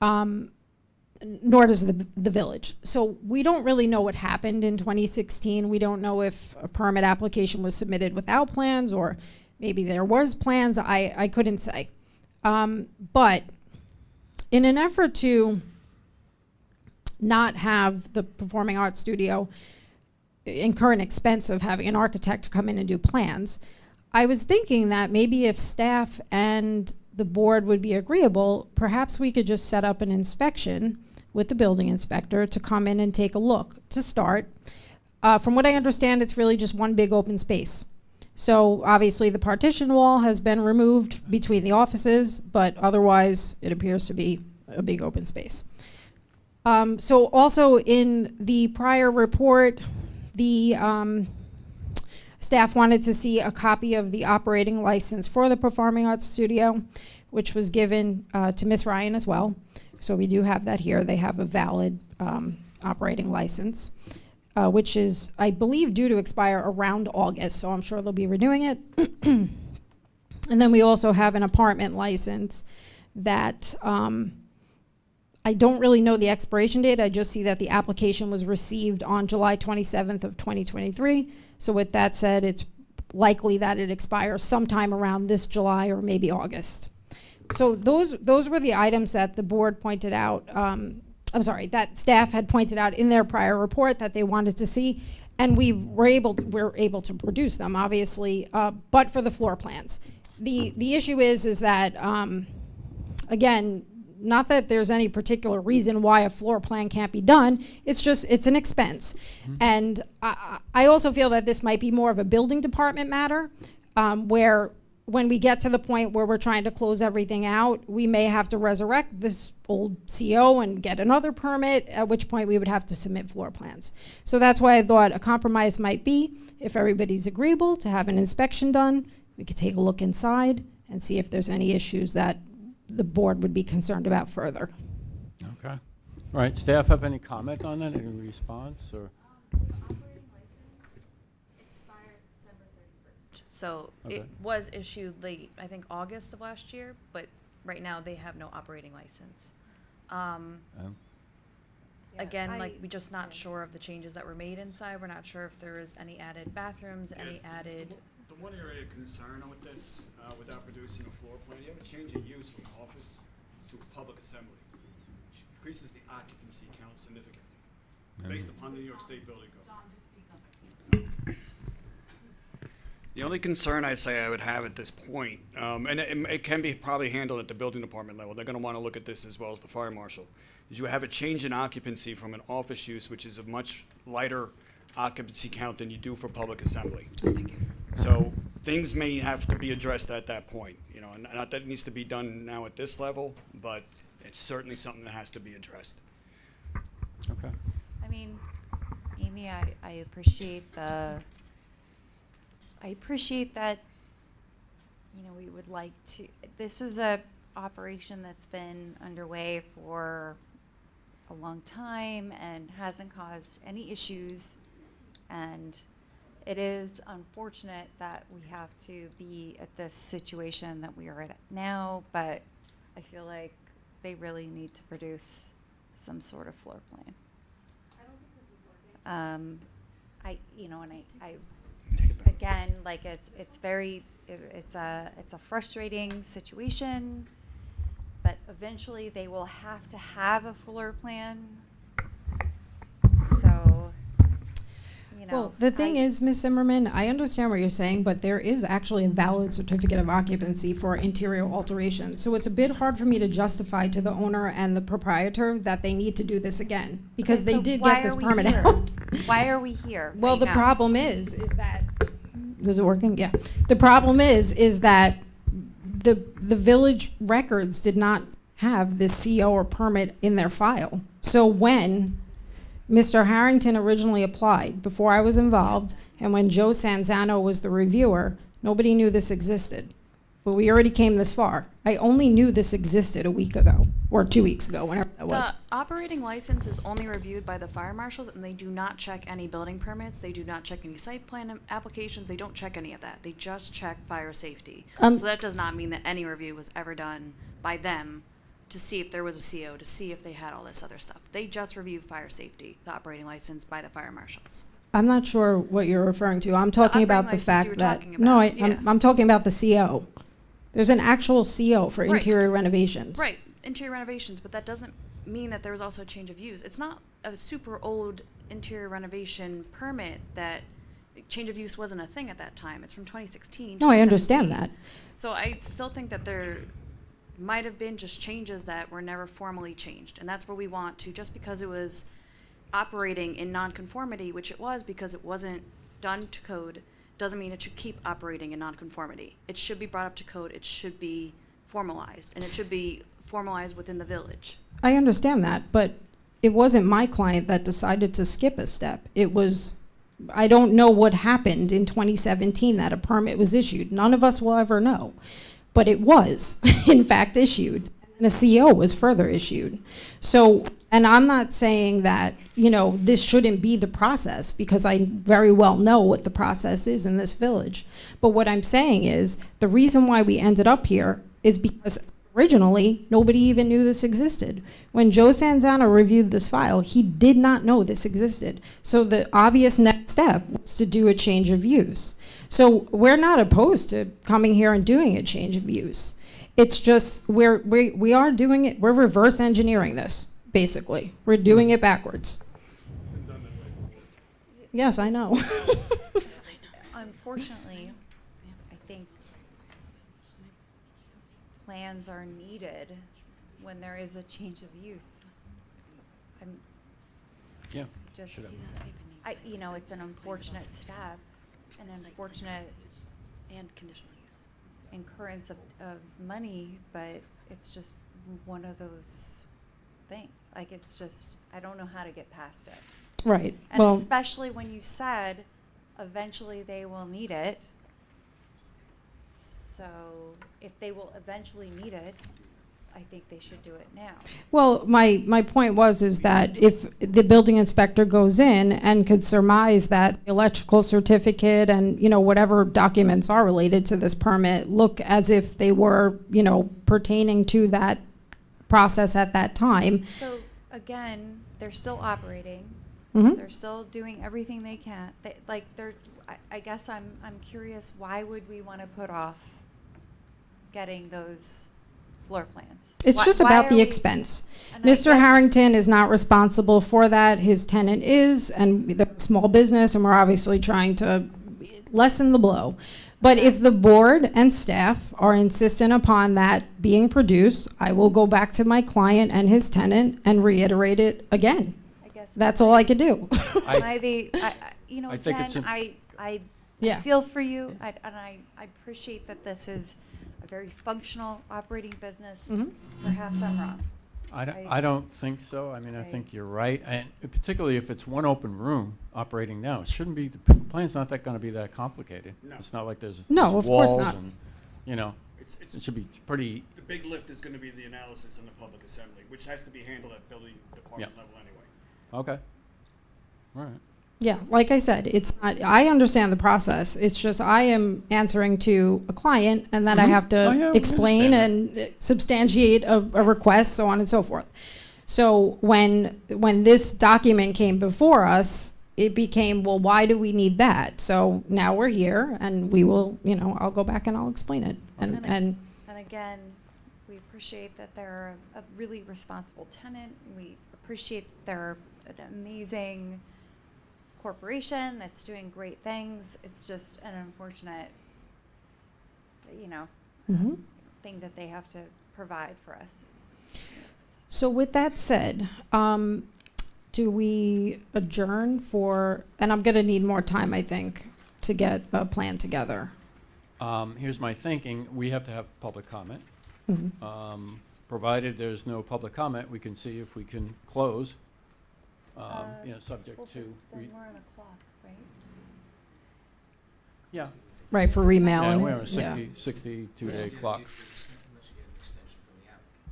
Nor does the village. So we don't really know what happened in 2016. We don't know if a permit application was submitted without plans, or maybe there was plans. I couldn't say. But in an effort to not have the Performing Arts Studio incur an expense of having an architect come in and do plans, I was thinking that maybe if staff and the board would be agreeable, perhaps we could just set up an inspection with the building inspector to come in and take a look to start. From what I understand, it's really just one big open space. So obviously the partition wall has been removed between the offices, but otherwise it appears to be a big open space. So also in the prior report, the staff wanted to see a copy of the operating license for the Performing Arts Studio, which was given to Ms. Ryan as well. So we do have that here. They have a valid operating license, which is, I believe, due to expire around August, so I'm sure they'll be renewing it. And then we also have an apartment license that I don't really know the expiration date. I just see that the application was received on July 27th of 2023. So with that said, it's likely that it expires sometime around this July or maybe August. So those were the items that the board pointed out, that staff had pointed out in their prior report that they wanted to see, and we're able to produce them, obviously, but for the floor plans. The issue is that, again, not that there's any particular reason why a floor plan can't be done, it's an expense. And I also feel that this might be more of a building department matter, where when we get to the point where we're trying to close everything out, we may have to resurrect this old CO and get another permit, at which point we would have to submit floor plans. So that's why I thought a compromise might be, if everybody's agreeable to have an inspection done, we could take a look inside and see if there's any issues that the board would be concerned about further. Okay. All right, staff have any comment on that, any response, or? So Okay. it was issued late, I think August of last year, but right now they have no operating license. Again, we're just not sure of the changes that were made inside. We're not sure if there is any added bathrooms, any added. The one area of concern with this, without producing a floor plan, you have a change of use from office to a public assembly, which increases the occupancy count significantly, based upon the New York State Building Code. The only concern I say I would have at this point, and it can be probably handled at the building department level, they're going to want to look at this as well as the fire marshal, is you have a change in occupancy from an office use, which is a much lighter occupancy count than you do for public assembly. Thank you. So things may have to be addressed at that point, and not that it needs to be done now at this level, but it's certainly something that has to be addressed. Okay. I mean, Amy, I appreciate that, we would like to, this is a operation that's been underway for a long time and hasn't caused any issues. And it is unfortunate that we have to be at this situation that we are at now, but I feel like they really need to produce some sort of floor plan. Again, like it's a frustrating situation, but eventually they will have to have a floor plan. So, Well, the thing is, Ms. Zimmerman, I understand what you're saying, but there is actually a valid certificate of occupancy for interior alteration. So it's a bit hard for me to justify to the owner and the proprietor that they need to do this again, because Okay, they so did why get this are we permit here? out. Why are we here? Well, right the now? problem is that, is it working? Yeah. The problem is that the village records did not have this CO or permit in their file. So when Mr. Harrington originally applied, before I was involved, and when Joe Sanzano was the reviewer, nobody knew this existed. But we already came this far. I only knew this existed a week ago, or 2 weeks ago, whenever that was. The operating license is only reviewed by the fire marshals, and they do not check any building permits, they do not check any site plan applications, they don't check any of that. They just check fire safety. So that does not mean that any review was ever done by them to see if there was a CO, to see if they had all this other stuff. They just review fire safety, the operating license by the fire marshals. I'm not sure what you're referring to. I'm talking about the operating license you were fact that, talking no, about, yeah. I'm talking about the CO. There's an actual CO for Right. interior renovations. Right, interior renovations, but that doesn't mean that there was also a change of use. It's not a super old interior renovation permit that change of use wasn't a thing at that time. It's from 2016. No, I understand 2017. that. So I still think that there might have been just changes that were never formally changed. And that's where we want to, just because it was operating in nonconformity, which it was because it wasn't done to code, doesn't mean it should keep operating in nonconformity. It should be brought up to code, it should be formalized, and it should be formalized within the village. I understand that, but it wasn't my client that decided to skip a step. It was, I don't know what happened in 2017 that a permit was issued. None of us will ever know. But it was, in fact, issued. And a CO was further issued. So, and I'm not saying that, this shouldn't be the process, because I very well know what the process is in this village. But what I'm saying is, the reason why we ended up here is because originally, nobody even knew this existed. When Joe Sanzano reviewed this file, he did not know this existed. So the obvious next step was to do a change of use. So we're not opposed to coming here and doing a change of use. It's just we are doing it, we're reverse engineering this, basically. We're doing it backwards. Yes, I know. Unfortunately, I think plans are needed when there is a change of use. I'm Yeah. just, should have. it's an unfortunate step, an unfortunate And conditional use. incurrence of money, but it's just one of those things. Like, it's just, I don't know how to get past it. Right. And Well, especially when you said eventually they will need it. So if they will eventually need it, I think they should do it now. well, my point is that if the building inspector goes in and could surmise that electrical certificate and, whatever documents are related to this permit look as if they were, pertaining to that process at that time. So again, they're still operating. Mhm. They're still doing everything they can. I guess I'm curious, why would we want to put off getting those floor plans? It's Why- just why about are the we- expense. and I Mr. get- Harrington is not responsible for that. His tenant is, and the small business, and we're obviously trying to lessen the blow. But if the board and staff are insistent upon that being produced, I will go back to my client and his tenant and reiterate it again. I guess That's all I could do. I I think it's again, im- I Yeah. feel for you, and I appreciate that this is a very functional operating business. Mhm. Perhaps I'm wrong. I don't think so. I mean, I think you're right. And particularly if it's one open room operating now, it shouldn't be, the plan's not that gonna be that complicated. No. It's not like there's No, there's of course walls not. and, It's it should be pretty, the big lift is going to be the analysis in the public assembly, which has to be handled at building department level anyway. okay. All right. Yeah, like I said, it's not, I understand the process. It's just I am answering to a client, and then I Mhm. have Oh, yeah, to we explain understand and substantiate a request, so on and so forth. So when this document came before us, it became, well, why do we need that? So now we're here, and we will, I'll go back and I'll explain it. And And again, we appreciate that they're a really responsible tenant. We appreciate that they're an amazing corporation that's doing great things. It's just an unfortunate, Mhm. thing that they have to provide for us. So with that said, do we adjourn for, and I'm gonna need more time, I think, to get a plan together. Here's my thinking, we have to have public comment. Mhm. Provided there's no public comment, we can see if we can close, subject Well, to. then we're on a clock, right? Yeah. Right, for Yeah, remailing. we're on a 62-day Unless you clock. get an extension from the applicant.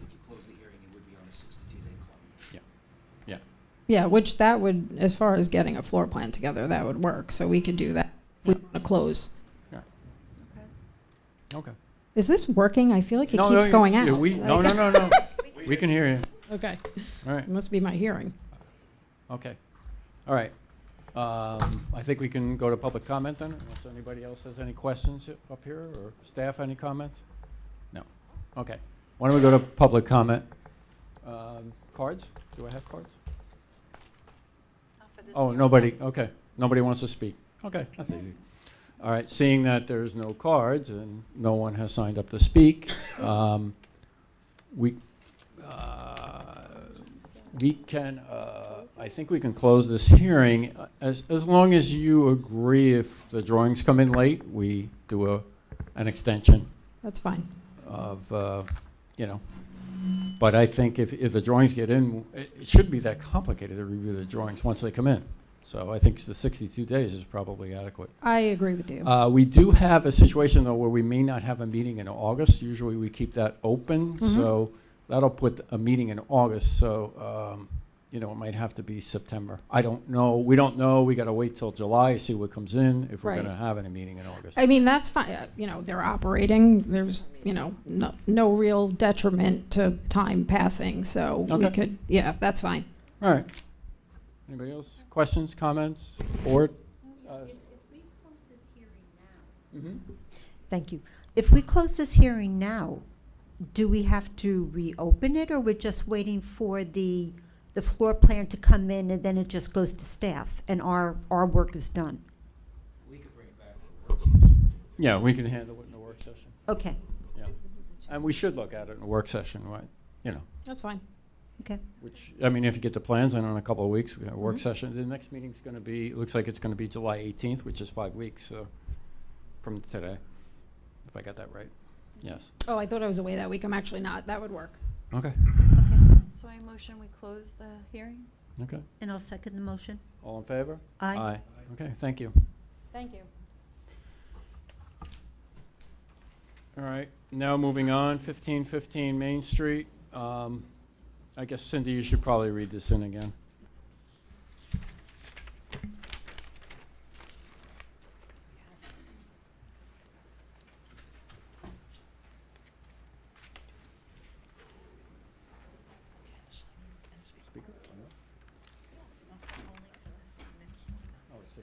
If you close the hearing, you would be on a 62-day clock. Yeah, which that would, as far as getting a floor plan together, that would work, so we could do that. We want to close. Okay. Okay. Is this working? I feel like it No, keeps no, going it's- out. No. We can hear you. Okay, All right, it must be my hearing. okay. All right. I think we can go to public comment then, unless anybody else has any questions up here, or staff, any comments? No. Okay. Why don't we go to public comment? Cards? Do I have cards? Not for this Oh, year. nobody, okay. Nobody wants to speak. Okay, that's easy. All right, seeing that there's no cards and no one has signed up to speak, we can, I think we can close this hearing, as long as you agree if the drawings come in late, we do an extension That's fine. of, but I think if the drawings get in, it shouldn't be that complicated to review the drawings once they come in. So I think the 62 days is probably adequate. I agree with you. We do have a situation, though, where we may not have a meeting in August. Usually we keep that open, so that'll put a meeting in August, so, it might have to be September. I don't know. We don't know. We got to wait till July, see what comes in, if we're Right. going to have any meeting in August. I mean, that's fine, they're operating, there's, no real detriment to time passing, so we Okay. could, yeah, that's fine. All right. Anybody else? Questions, comments, board? Mhm. Thank you. If we close this hearing now, do we have to reopen it, or we're just waiting for the floor plan to come in and then it just goes to staff and our work is done? We could bring it back for work session. Yeah, we can handle it in the work session. Okay, And we should look at it in a work session, right? That's fine. okay. Which, if you get the plans in a couple of weeks, we have a work session. The next meeting's going to be, it looks like it's going to be July 18th, which is 5 weeks from today, if I got that right. Yes. Oh, I thought I was away that week, I'm actually not, that would work. Okay. So I motion we close the hearing? Okay. And I'll second the motion. All in favor? Aye. Okay, thank you. Thank you. All right, now moving on, 1515 Main Street. I guess Cindy, you should probably read this in again. Speaker? Oh, it's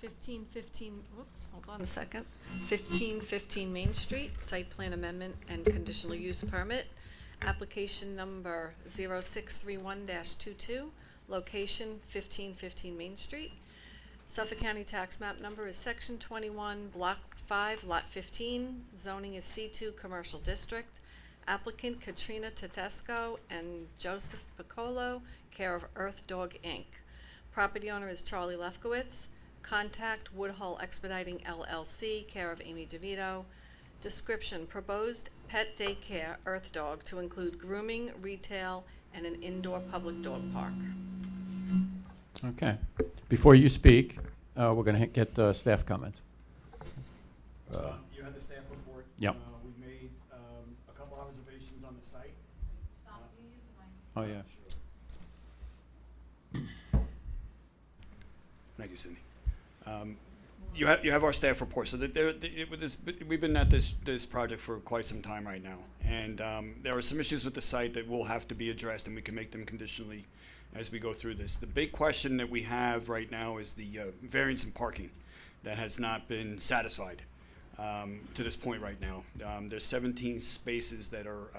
1515. Whoops, hold on a second. 1515 Main Street, site plan amendment and conditional use permit. Application number 0631-22, location 1515 Main Street. Suffolk County tax map number is section 21, block 5, lot 15. Zoning is C2 Commercial District. Applicant Katrina Tedesco and Joseph Piccolo, care of Earth Dog Inc. Property owner is Charlie Lefkowitz. Contact Woodhull Expediting LLC, care of Amy DeVito. Description, proposed pet daycare, Earth Dog, to include grooming, retail, and an indoor public dog park. Okay. Before you speak, we're going to get staff comments. You had the staff report. Yep. We made a couple observations on the site. Oh, yeah. Thank you, Cindy. You have our staff report. So that we've been at this project for quite some time right now, and there are some issues with the site that will have to be addressed, and we can make them conditionally as we go through this. The big question that we have right now is the variance in parking that has not been satisfied to this point right now. There's 17 spaces that are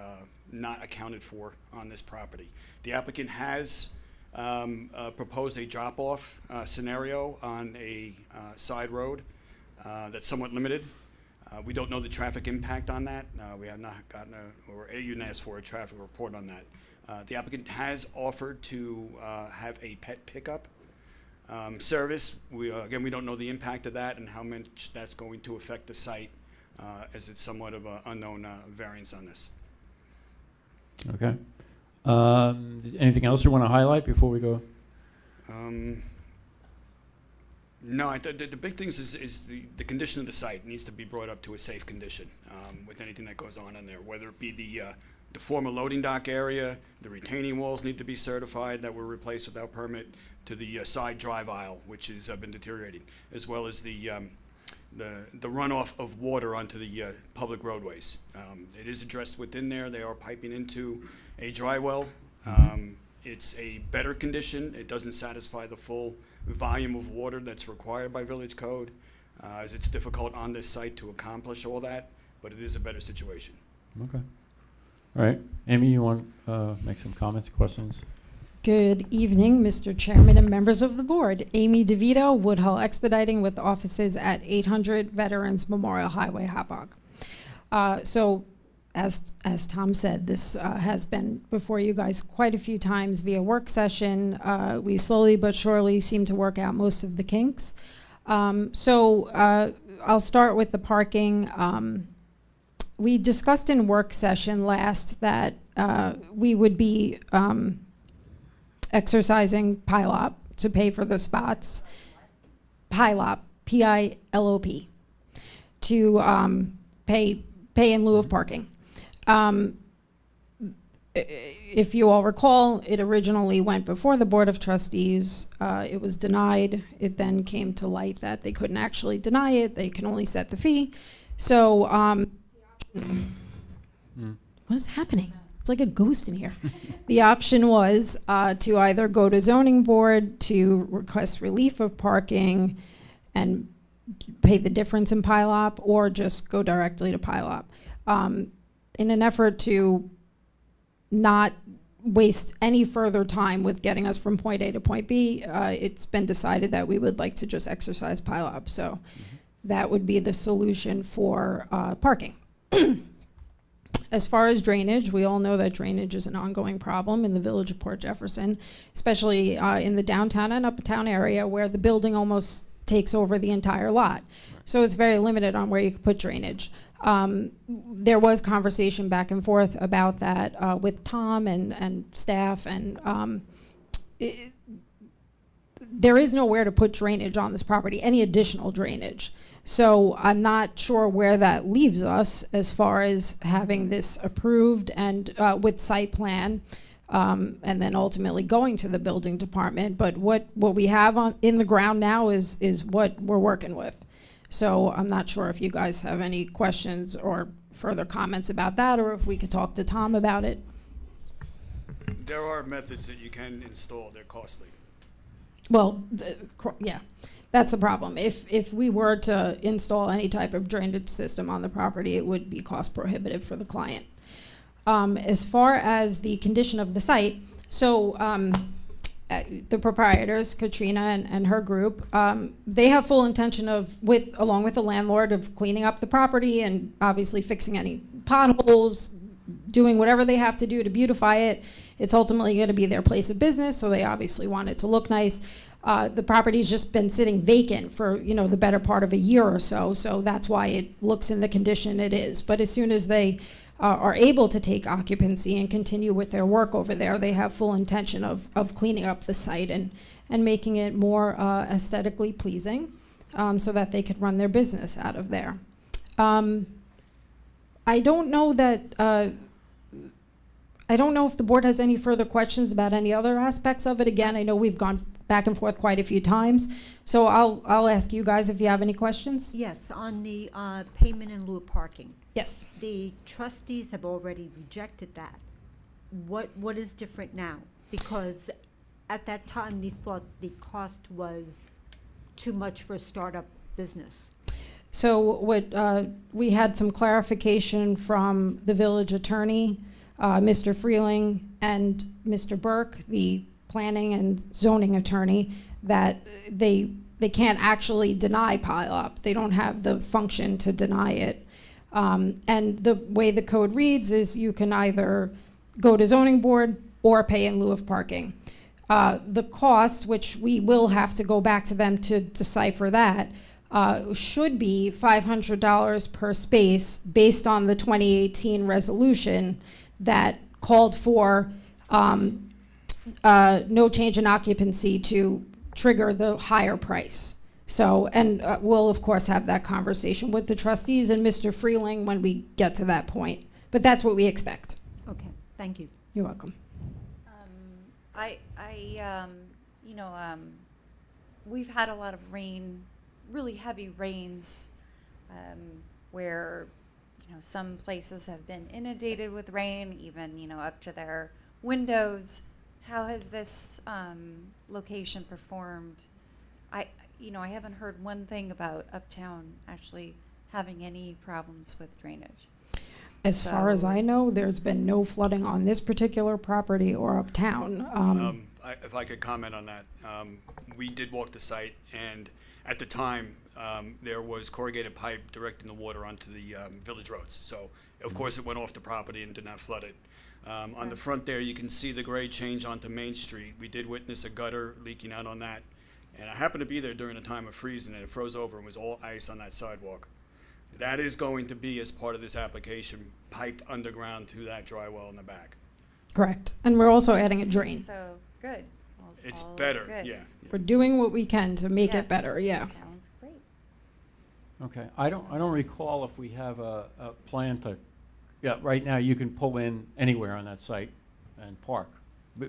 not accounted for on this property. The applicant has proposed a drop-off scenario on a side road that's somewhat limited. We don't know the traffic impact on that. We have not gotten you didn't ask for a traffic report on that. The applicant has offered to have a pet pickup service. Again, we don't know the impact of that and how much that's going to affect the site, as it's somewhat of an unknown variance on this. Okay. Anything else you want to highlight before we go? No, the big things is the condition of the site needs to be brought up to a safe condition with anything that goes on in there, whether it be the former loading dock area, the retaining walls need to be certified that were replaced without permit, to the side drive aisle, which has been deteriorating, as well as the runoff of water onto the public roadways. It is addressed within there. They are piping into a dry well. It's a better condition. It doesn't satisfy the full volume of water that's required by village code, as it's difficult on this site to accomplish all that, but it is a better situation. Okay. All right. Amy, you want to make some comments, questions? Good evening, Mr. Chairman and members of the board. Amy DeVito, Woodhull Expediting, with offices at 800 Veterans Memorial Highway, Hauppauge. So, as Tom said, this has been before you guys quite a few times via work session. We slowly but surely seem to work out most of the kinks. I'll start with the parking. We discussed in work session last that we would be exercising PILOP to pay for the spots. PILOP, P-I-L-O-P, to pay in lieu of parking. If you all recall, it originally went before the Board of Trustees. It was denied. It then came to light that they couldn't actually deny it. They can only set the fee. So, what is happening? It's like a ghost in here. The option was to either go to zoning board to request relief of parking and pay the difference in PILOP, or just go directly to PILOP. In an effort to not waste any further time with getting us from point A to point B, it's been decided that we would like to just exercise PILOP. So that would be the solution for parking. As far as drainage, we all know that drainage is an ongoing problem in the village of Port Jefferson, especially in the downtown and uptown area where the building almost takes over the entire lot. So it's very limited on where you can put drainage. There was conversation back and forth about that with Tom and staff, and there is nowhere to put drainage on this property, any additional drainage. So I'm not sure where that leaves us as far as having this approved and with site plan, and then ultimately going to the building department. But what we have in the ground now is what we're working with. So I'm not sure if you guys have any questions or further comments about that, or if we could talk to Tom about it. There are methods that you can install. They're costly. Well, yeah. That's the problem. If we were to install any type of drainage system on the property, it would be cost prohibitive for the client. As far as the condition of the site, so the proprietors, Katrina and her group, they have full intention of, along with the landlord, of cleaning up the property and obviously fixing any potholes, doing whatever they have to do to beautify it. It's ultimately going to be their place of business, so they obviously want it to look nice. The property's just been sitting vacant for, the better part of a year or so, so that's why it looks in the condition it is. But as soon as they are able to take occupancy and continue with their work over there, they have full intention of cleaning up the site and making it more aesthetically pleasing, so that they could run their business out of there. I don't know if the board has any further questions about any other aspects of it. Again, I know we've gone back and forth quite a few times. So I'll ask you guys if you have any questions. Yes, on the payment in lieu of parking. Yes. The trustees have already rejected that. What is different now? Because at that time, they thought the cost was too much for a startup business. So what, we had some clarification from the village attorney, Mr. Freeling, and Mr. Burke, the planning and zoning attorney, that they can't actually deny pile-up. They don't have the function to deny it. And the way the code reads is you can either go to zoning board or pay in lieu of parking. The cost, which we will have to go back to them to decipher that, should be $500 per space based on the 2018 resolution that called for no change in occupancy to trigger the higher price. So, and we'll of course have that conversation with the trustees and Mr. Freeling when we get to that point. But that's what we expect. Okay, thank you. You're welcome. We've had a lot of rain, really heavy rains, where, some places have been inundated with rain, even, up to their windows. How has this, location performed? I haven't heard one thing about Uptown actually having any problems with drainage. As far as So- I know, there's been no flooding on this particular property or uptown. If I could comment on that, we did walk the site, and at the time, there was corrugated pipe directing the water onto the village roads. So, of course, it went off the property and did not flood it. On the front there, you can see the grade change onto Main Street. We did witness a gutter leaking out on that, and I happened to be there during the time of freezing, and it froze over and was all ice on that sidewalk. That is going to be, as part of this application, piped underground to that dry well in the back. Correct. And we're also adding a drain. So, good. It's All better, good. yeah. We're doing what we can to make Yes, it better, yeah. Sounds great. Okay, I don't recall if we have a plan to, yeah, right now you can pull in anywhere on that site and park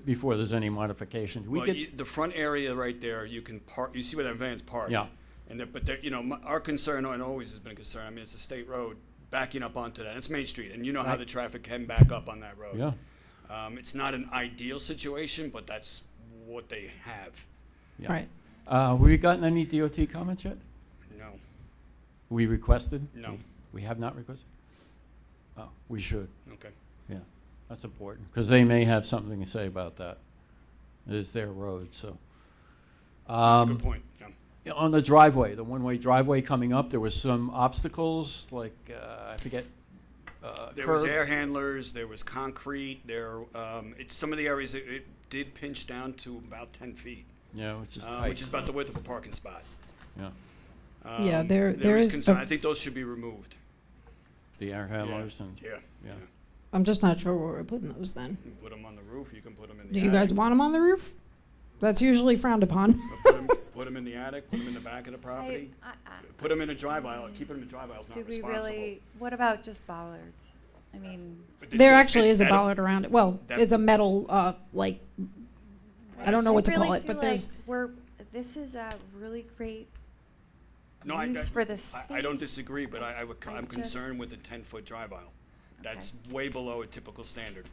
before there's any modification. We Well, get, the front area right there, you can park, you see where that van's parked? Yeah. And but there, our concern, and always has been a concern, I mean, it's a state road, backing up onto that, it's Main Street, and you know how Right. the traffic can back up on that road. yeah, It's not an ideal situation, but that's what they have. yeah. Right. Have we gotten any DOT comments yet? No, We requested? no, We have not requested? Oh, we should, okay. yeah. That's important, because they may have something to say about that. It is their road, so. That's a good point, yeah. Yeah, on the driveway, the one-way driveway coming up, there was some obstacles, like, I forget, There was curb. air handlers, there was concrete, some of the areas, it did pinch down to about 10 feet, Yeah, which is which tight, is about the width of a parking spot. yeah. Yeah, there There is is concern, a- I think those should be removed. The air handlers and, Yeah, yeah. I'm just not sure where we're putting those then. You can put them on the roof, you can put them in the Do attic. you guys want them on the roof? That's usually frowned upon. Put them in the attic, put them in the back of the property, I- put them in a drive aisle, keeping them in a drive aisle is Do not we responsible. really, what about just bollards? I mean, But this- There actually it's is a metal- bollard around it. Well, That- it's a metal, like, I don't know what to really call it, feel but there's, like this is a really great No, use for the space. I don't disagree, but I I'm concerned just- with the 10-foot drive aisle. That's Okay. way below a typical standard.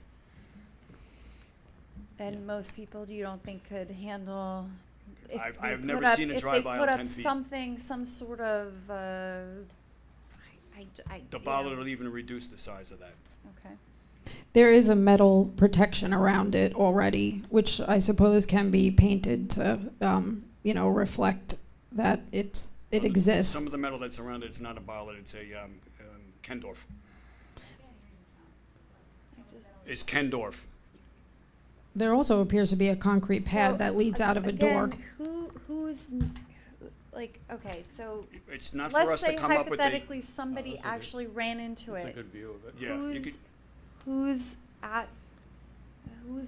And most people, you don't think could handle. if I've they never put up- seen a if drive they aisle put up 10 feet. something, some sort of, The bollard will even reduce the size of that. Okay. there is a metal protection around it already, which I suppose can be painted to, reflect that it exists. Some of the metal that's around it's not a bollard, it's a Kendorf. It's Kendorf. There also appears to be a concrete So, pad that leads out of a door. Again, okay, so It's not for let's us to say come up with a. hypothetically somebody that's a good- actually ran into That's a it. good view of it. Yeah, you Who's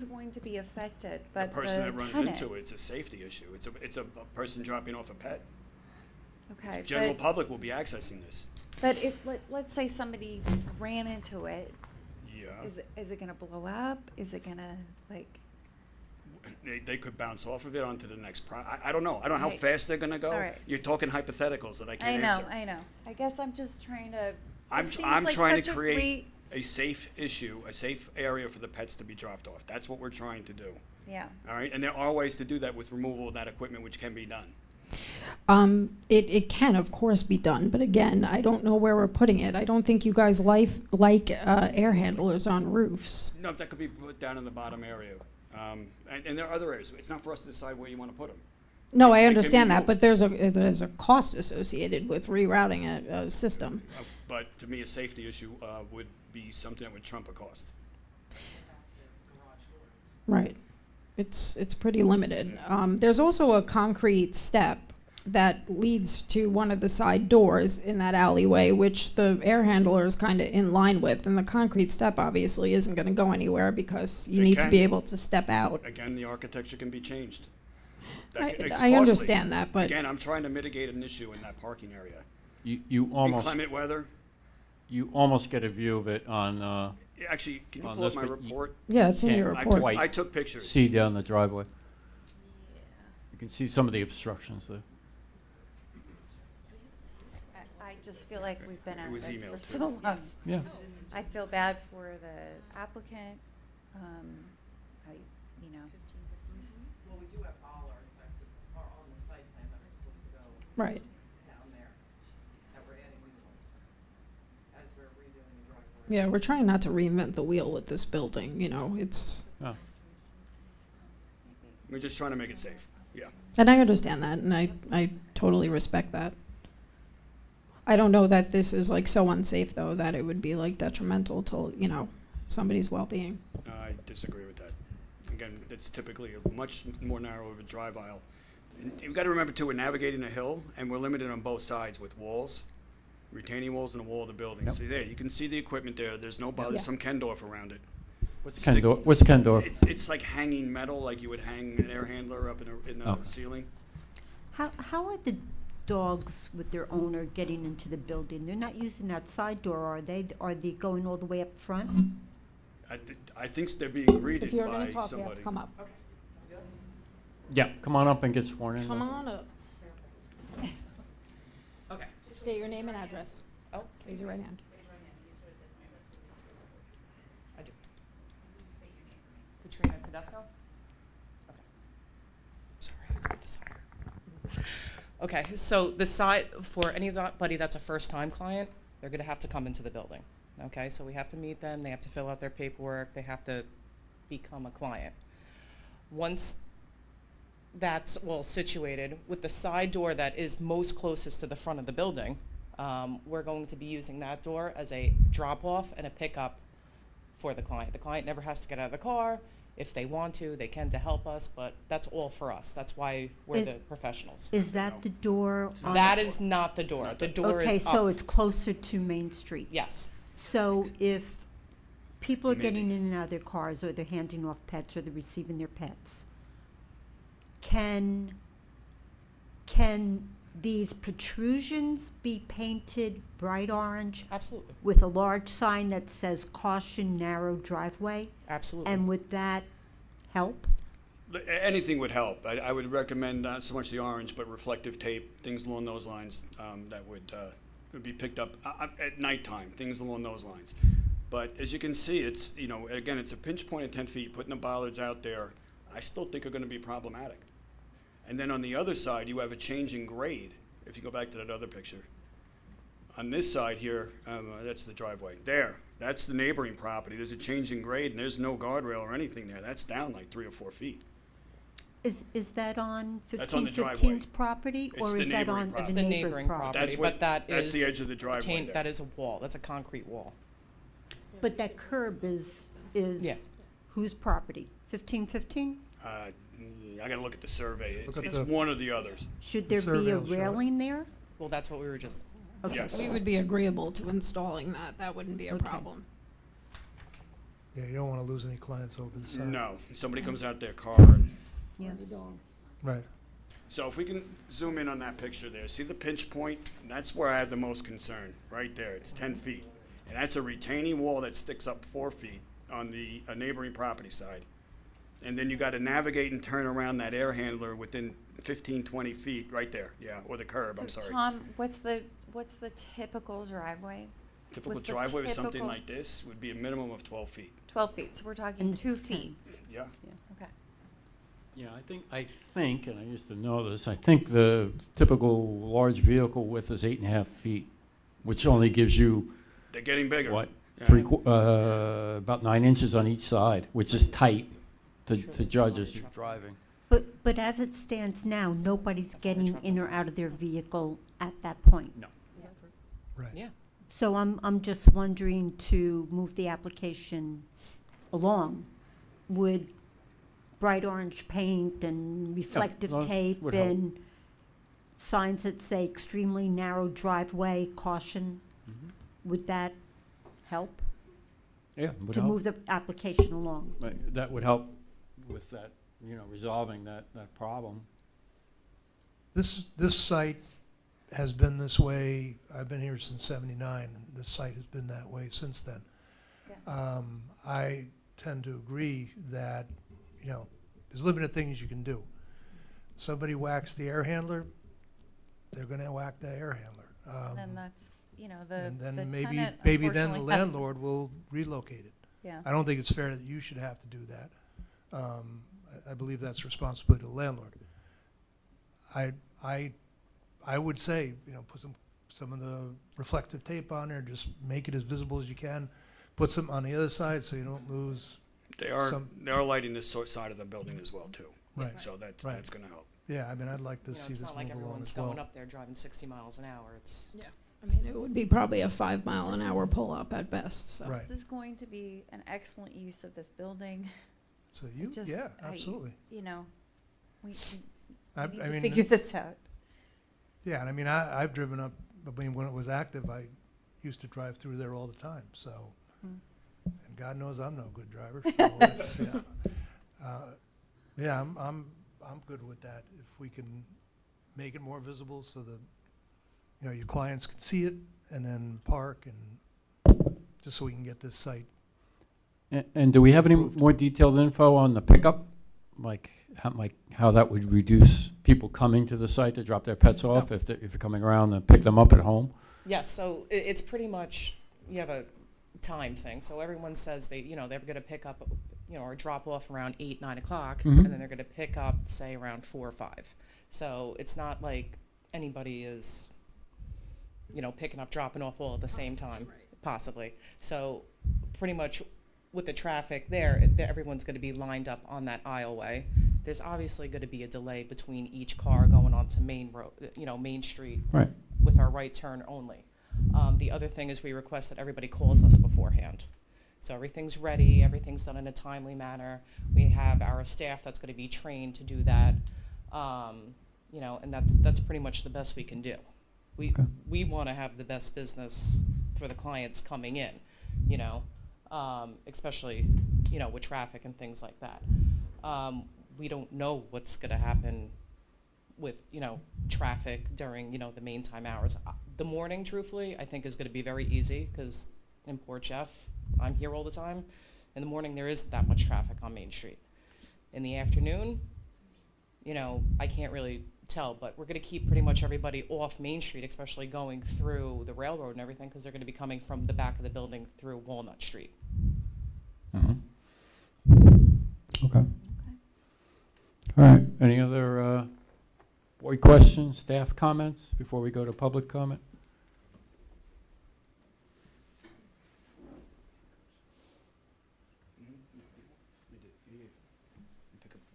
going to be affected? The But person that the runs tenant. into it, it's a safety issue. It's a person dropping off a pet. Okay, General public will be accessing this. but if let's say somebody ran into it, Yeah. is it gonna blow up? Is it gonna like? they could bounce off of it onto the next I don't know. I don't know how Right. fast they're gonna go. All right. You're talking hypotheticals that I I can't know, answer. I know. I guess I'm just trying to. I'm, it seems I'm like trying such to a create a safe issue, a safe area for the pets to be dropped off. That's what we're trying to do. Yeah. All right, and there are ways to do that with removal of that equipment, which can be done. It can, of course, be done, but again, I don't know where we're putting it. I don't think you guys like air handlers on roofs. No, that could be put down in the bottom area. And there are other areas. It's not for us to decide where you want to put them. No, I It can be understand that, moved. but there's a cost associated with rerouting a system. But to me, a safety issue would be something that would trump a cost. Right. It's pretty limited. There's also a concrete step that leads to one of the side doors in that alleyway, which the air handler is kind of in line with, and the concrete step obviously isn't going to go anywhere because you It need to be can. able to step out. Again, the architecture can be changed. I It's I costly. understand that, but Again, I'm trying to mitigate an issue in that parking area. You almost, Inclement weather, you almost get a view of it on, actually, can you On pull up this, my but you- report? yeah, it's in Can't- your I report. took, Quite. I took pictures. see down the driveway. You can see some of the obstructions there. I just feel like we've been at was this emailed for to so long. Yeah. I feel bad for the applicant. I, you know, Well, we do have bollards that are on the site plan that are supposed to go Right. down there, that we're adding new ones as we're redoing the driveway. Yeah, we're trying not to reinvent the wheel with this building, you know, it's, Oh. We're just trying to make it safe, yeah. and I understand that, and I totally respect that. I don't know that this is like so unsafe though that it would be like detrimental to, you know, somebody's well-being. I disagree with that. Again, it's typically a much more narrow of a drive aisle. And you've got to remember too, we're navigating a hill, and we're limited on both sides with walls, retaining walls and a wall of the building. Yep. So there, you can see the equipment there. There's no, Yeah. there's some Kendorf around it. What's Stick- Kendorf? What's Kendorf? It's like hanging metal, like you would hang an air handler up in the Oh. ceiling. How are the dogs with their owner getting into the building? They're not using that side door, are they? Are they going all the way up front? I think they're being greeted If you're by gonna talk, you have somebody. to come up. Yeah, come on up and get sworn in. Come on up. Okay. State your name and address. Oh, Raise your right hand. I do. Katrina Tedesco? Sorry, I was at the side. Okay, so the side, for anybody that's a first-time client, they're gonna have to come into the building. Okay, so we have to meet them, they have to fill out their paperwork, they have to become a client. Once that's well situated, with the side door that is most closest to the front of the building, we're going to be using that door as a drop-off and a pickup for the client. The client never has to get out of the car. If they want to, they can to help us, but that's all for us. That's why we're Is- the professionals. Is that the door on? That is not the door. not The the- door Okay, is so up. it's closer to Main Street. Yes. So if people are getting Maybe. in and out of their cars, or they're handing off pets, or they're receiving their pets, can these protrusions be painted bright orange Absolutely. with a large sign that says caution narrow driveway? Absolutely. And would that help? Anything would help. I would recommend not so much the orange, but reflective tape, things along those lines that would be picked up at nighttime, things along those lines. But as you can see, it's, you know, again, it's a pinch point at 10 feet. Putting the bollards out there, I still think are going to be problematic. And then on the other side, you have a change in grade. If you go back to that other picture. On this side here, that's the driveway. There, that's the neighboring property. There's a change in grade, and there's no guardrail or anything there. That's down like 3 or 4 feet. Is that on That's on the 1515's driveway. property? It's Or the is that neighboring on property. It's the the neighboring neighboring property? property, That's but what- that that's is the edge of the driveway there. that is a wall. That's a concrete wall. But that curb is Yeah. whose property? 1515? I gotta look at the survey. It's at it's the- one or the others. Should The there be survey a will show it. railing there? Well, that's what we were just. Okay. Yes. We would be agreeable to installing that. That wouldn't be a Okay. problem. Yeah, you don't want to lose any clients over the side. No, somebody comes out their car and, Yeah. Right. so if we can zoom in on that picture there, see the pinch point? That's where I have the most concern, right there. It's 10 feet. And that's a retaining wall that sticks up 4 feet on the neighboring property side. And then you gotta navigate and turn around that air handler within 15, 20 feet, right there, yeah, or the curb, I'm So sorry. Tom, what's the typical driveway? Typical what's the driveway with something typical- like this would be a minimum of 12 feet, 12 feet, so we're talking And this 2 is 10. feet. yeah. Okay. Yeah, I think, and I used to know this, I think the typical large vehicle width is 8.5 feet, which only gives you, They're getting bigger. what, Yeah. about 9 inches on each side, which is tight to Sure. judge as you're driving. But as it stands now, nobody's getting truck. in or out of their vehicle at that point. No. Right. Yeah. So I'm just wondering, to move the application along, would bright orange paint and reflective those tape would help. and signs that say extremely narrow driveway, caution, would that help Yeah, would to help. move the application along? Right, that would help with that, resolving that problem. This site has been this way, I've been here since '79, and this site has been that way since then. I tend to agree that, there's limited things you can do. Somebody whacks the air handler, they're gonna whack the air handler. And then that's, the And then the maybe tenant then the unfortunately has to- landlord will relocate it. Yeah. I don't think it's fair that you should have to do that. I believe that's responsibility of the landlord. I would say, put some of the reflective tape on there, just make it as visible as you can. Put some on the other side so you don't lose. They are Some- lighting this side of the building as well, too. Right. So that's Right. gonna help. Yeah, I mean, I'd like to You know, see it's this not like move along everyone's as well. going up there driving 60 miles an hour. It's I mean, it would be probably a 5 mile an This hour is- pull up at best, so. Right. This is going to be an excellent use of this building. So I absolutely. We need I to mean, figure this out. yeah, and I mean, I've driven up, when it was active, I used to drive through there all the time, so. Hmm. And God knows I'm no good driver, so it's, yeah, I'm good with that. If we can make it more visible so that, your clients can see it and then park, and just so we can get this site. And do we have any more detailed info on the pickup? Like how that would reduce people coming to the site to drop their pets off if you're coming around and pick them up at home? Yes, so it's pretty much, you have a time thing. So everyone says they're going to pick up, or drop off around 8, 9 o'clock, Mhm. and then they're going to pick up, say, around 4 or 5. So it's not like anybody is, picking up, dropping off all at the same time, possibly. So pretty much with the traffic there, everyone's going to be lined up on that aisleway. There's obviously going to be a delay between each car going onto Main Road, Main Street, Right. with our right turn only. The other thing is we request that everybody calls us beforehand. So everything's ready, everything's done in a timely manner. We have our staff that's going to be trained to do that, and that's pretty much the best we can do. We want to have the best business for the clients coming in, especially, with traffic and things like that. We don't know what's going to happen with, traffic during, the main time hours. The morning, truthfully, I think is going to be very easy because in Port Jeff, I'm here all the time. In the morning, there isn't that much traffic on Main Street. In the afternoon, I can't really tell, but we're going to keep pretty much everybody off Main Street, especially going through the railroad and everything, because they're going to be coming from the back of the building through Walnut Street. Okay. All right. Any other board questions, staff comments before we go to public comment?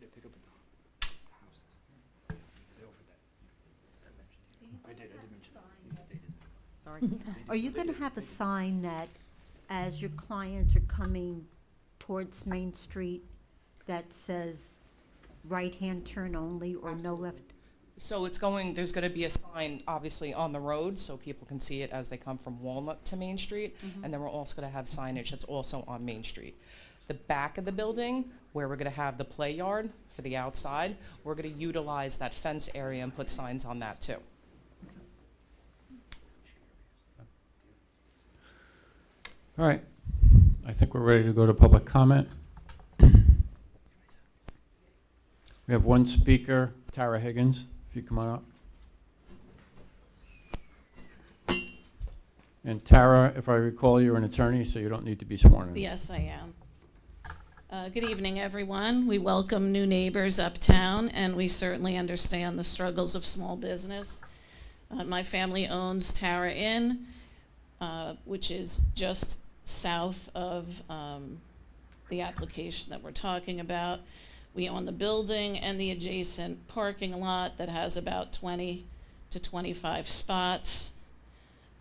They pick up at the houses. They offered that. I did mention that. Sorry. Are you going to have a sign that, as your clients are coming towards Main Street, that says right-hand turn only or no left? So there's going to be a sign, obviously, on the road, so people can see it as they come from Walnut to Main Street. And then we're also going to have signage that's also on Main Street. The back of the building, where we're going to have the play yard for the outside, we're going to utilize that fence area and put signs on that too. All right. I think we're ready to go to public comment. We have one speaker, Tara Higgins, if you come on up. And Tara, if I recall, you're an attorney, so you don't need to be sworn in. Yes, I am. Good evening, everyone. We welcome new neighbors uptown, and we certainly understand the struggles of small business. My family owns Tara Inn, which is just south of the application that we're talking about. We own the building and the adjacent parking lot that has about 20 to 25 spots.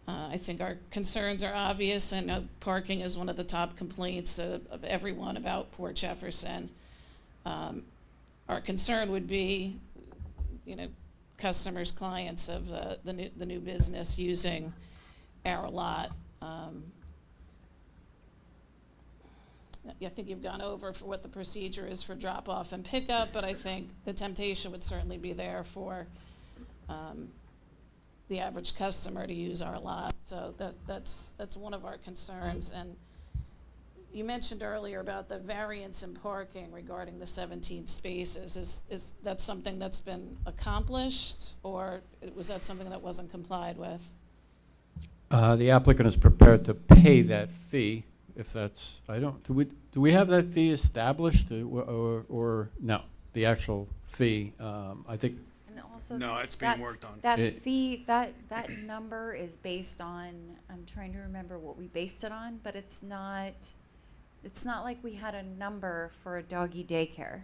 I think our concerns are obvious. I know parking is one of the top complaints of everyone about Port Jefferson. Our concern would be, customers, clients of the new business using our lot. I think you've gone over for what the procedure is for drop-off and pickup, but I think the temptation would certainly be there for the average customer to use our lot. So that's one of our concerns. And you mentioned earlier about the variance in parking regarding the 17 spaces. Is that something that's been accomplished, or was that something that wasn't complied with? The applicant is prepared to pay that fee, if that's, do we have that fee established, or no, the actual fee? I think, And also No, it's being worked on. That It- fee, that number is based on, I'm trying to remember what we based it on, but it's not like we had a number for a doggy daycare.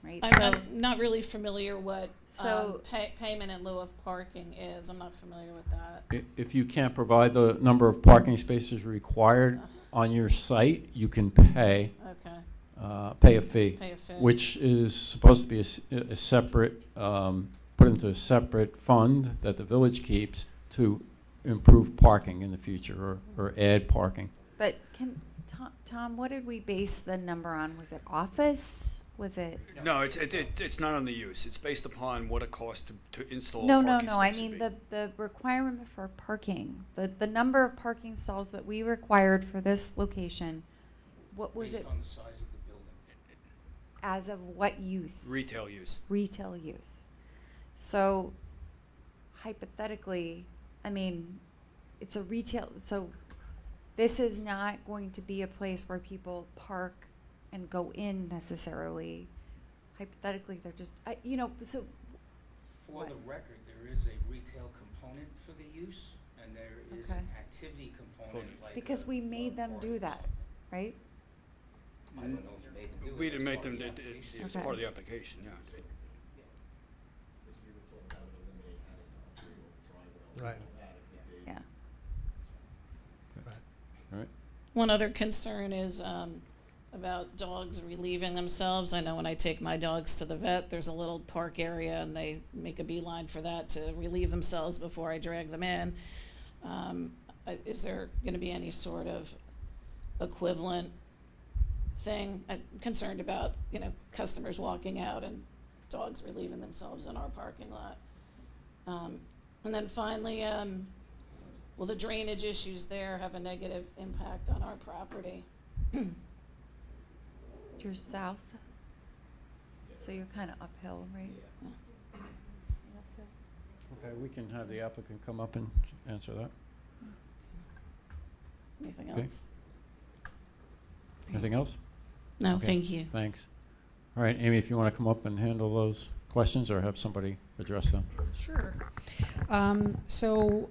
Right? I'm not really familiar what So- payment in lieu of parking is. I'm not familiar with that. if you can't provide the number of parking spaces required on your site, you can pay a fee. Pay a fee. Which is supposed to be a separate, put into a separate fund that the village keeps to improve parking in the future, or add parking. But Tom, what did we base the number on? Was it office? Was it? No, it's not on the use. It's based upon what it costs to install a No, parking space. I would mean, be. the requirement for parking, the number of parking stalls that we required for this location, what was it, Based on the size of the building. as of what use? Retail use. Retail use. So hypothetically, I mean, it's a retail, so this is not going to be a place where people park and go in necessarily. Hypothetically, they're just, so. For What? the record, there is a retail component for the use, and there is an Okay. activity component like. Because we made them do that, right? I don't know if you made them do it. We that's didn't make part of them, the application. it was Okay. part of the application, yeah. Right. Yeah. Right. One other concern is about dogs relieving themselves. I know when I take my dogs to the vet, there's a little park area, and they make a beeline for that to relieve themselves before I drag them in. Is there going to be any sort of equivalent thing? I'm concerned about, customers walking out and dogs relieving themselves in our parking lot. And then finally, will the drainage issues there have a negative impact on our property? You're south, so you're kind of uphill, right? Uphill. Okay, we can have the applicant come up and answer that. Anything Okay. else? Anything else? No, Okay. thank you. Thanks. All right, Amy, if you want to come up and handle those questions, or have somebody address them. Sure. So,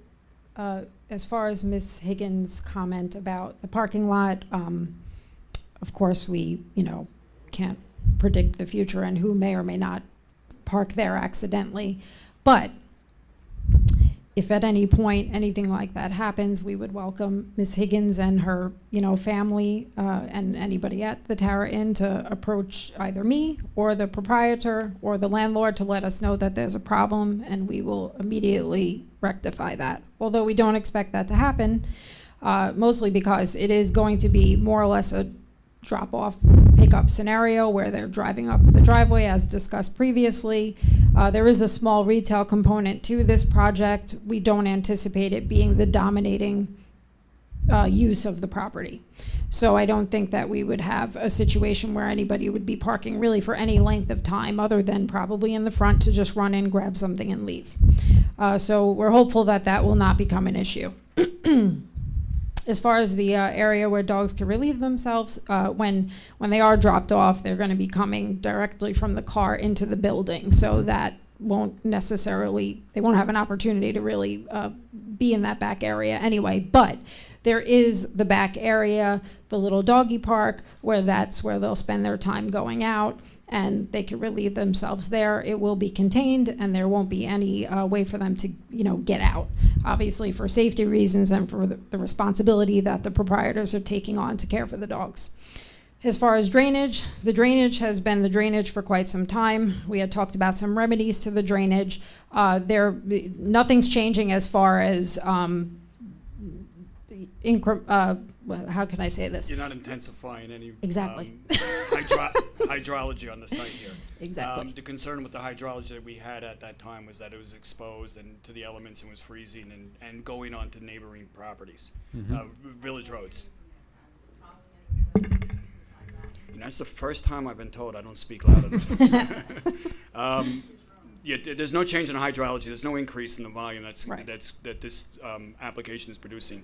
as far as Ms. Higgins' comment about the parking lot, of course, we, can't predict the future and who may or may not park there accidentally. But if at any point anything like that happens, we would welcome Ms. Higgins and her, family, and anybody at the Tara Inn to approach either me or the proprietor or the landlord to let us know that there's a problem, and we will immediately rectify that. Although we don't expect that to happen, mostly because it is going to be more or less a drop-off pickup scenario where they're driving up the driveway, as discussed previously. There is a small retail component to this project. We don't anticipate it being the dominating use of the property. So I don't think that we would have a situation where anybody would be parking really for any length of time other than probably in the front to just run in, grab something and leave. So we're hopeful that that will not become an issue. As far as the area where dogs can relieve themselves, when they are dropped off, they're going to be coming directly from the car into the building, so that won't necessarily, they won't have an opportunity to really be in that back area anyway. But there is the back area, the little doggy park, where that's where they'll spend their time going out, and they can relieve themselves there. It will be contained, and there won't be any way for them to, get out. Obviously, for safety reasons and for the responsibility that the proprietors are taking on to care for the dogs. As far as drainage, the drainage has been the drainage for quite some time. We had talked about some remedies to the drainage. Nothing's changing as far as how can I say this? You're not intensifying any Exactly. hydrology on the site here. Exactly. The concern with the hydrology that we had at that time was that it was exposed and to the elements and was freezing and going on to neighboring properties, village roads. And that's the first time I've been told I don't speak loud enough. There's no change in hydrology. There's no increase in the volume that this application is producing.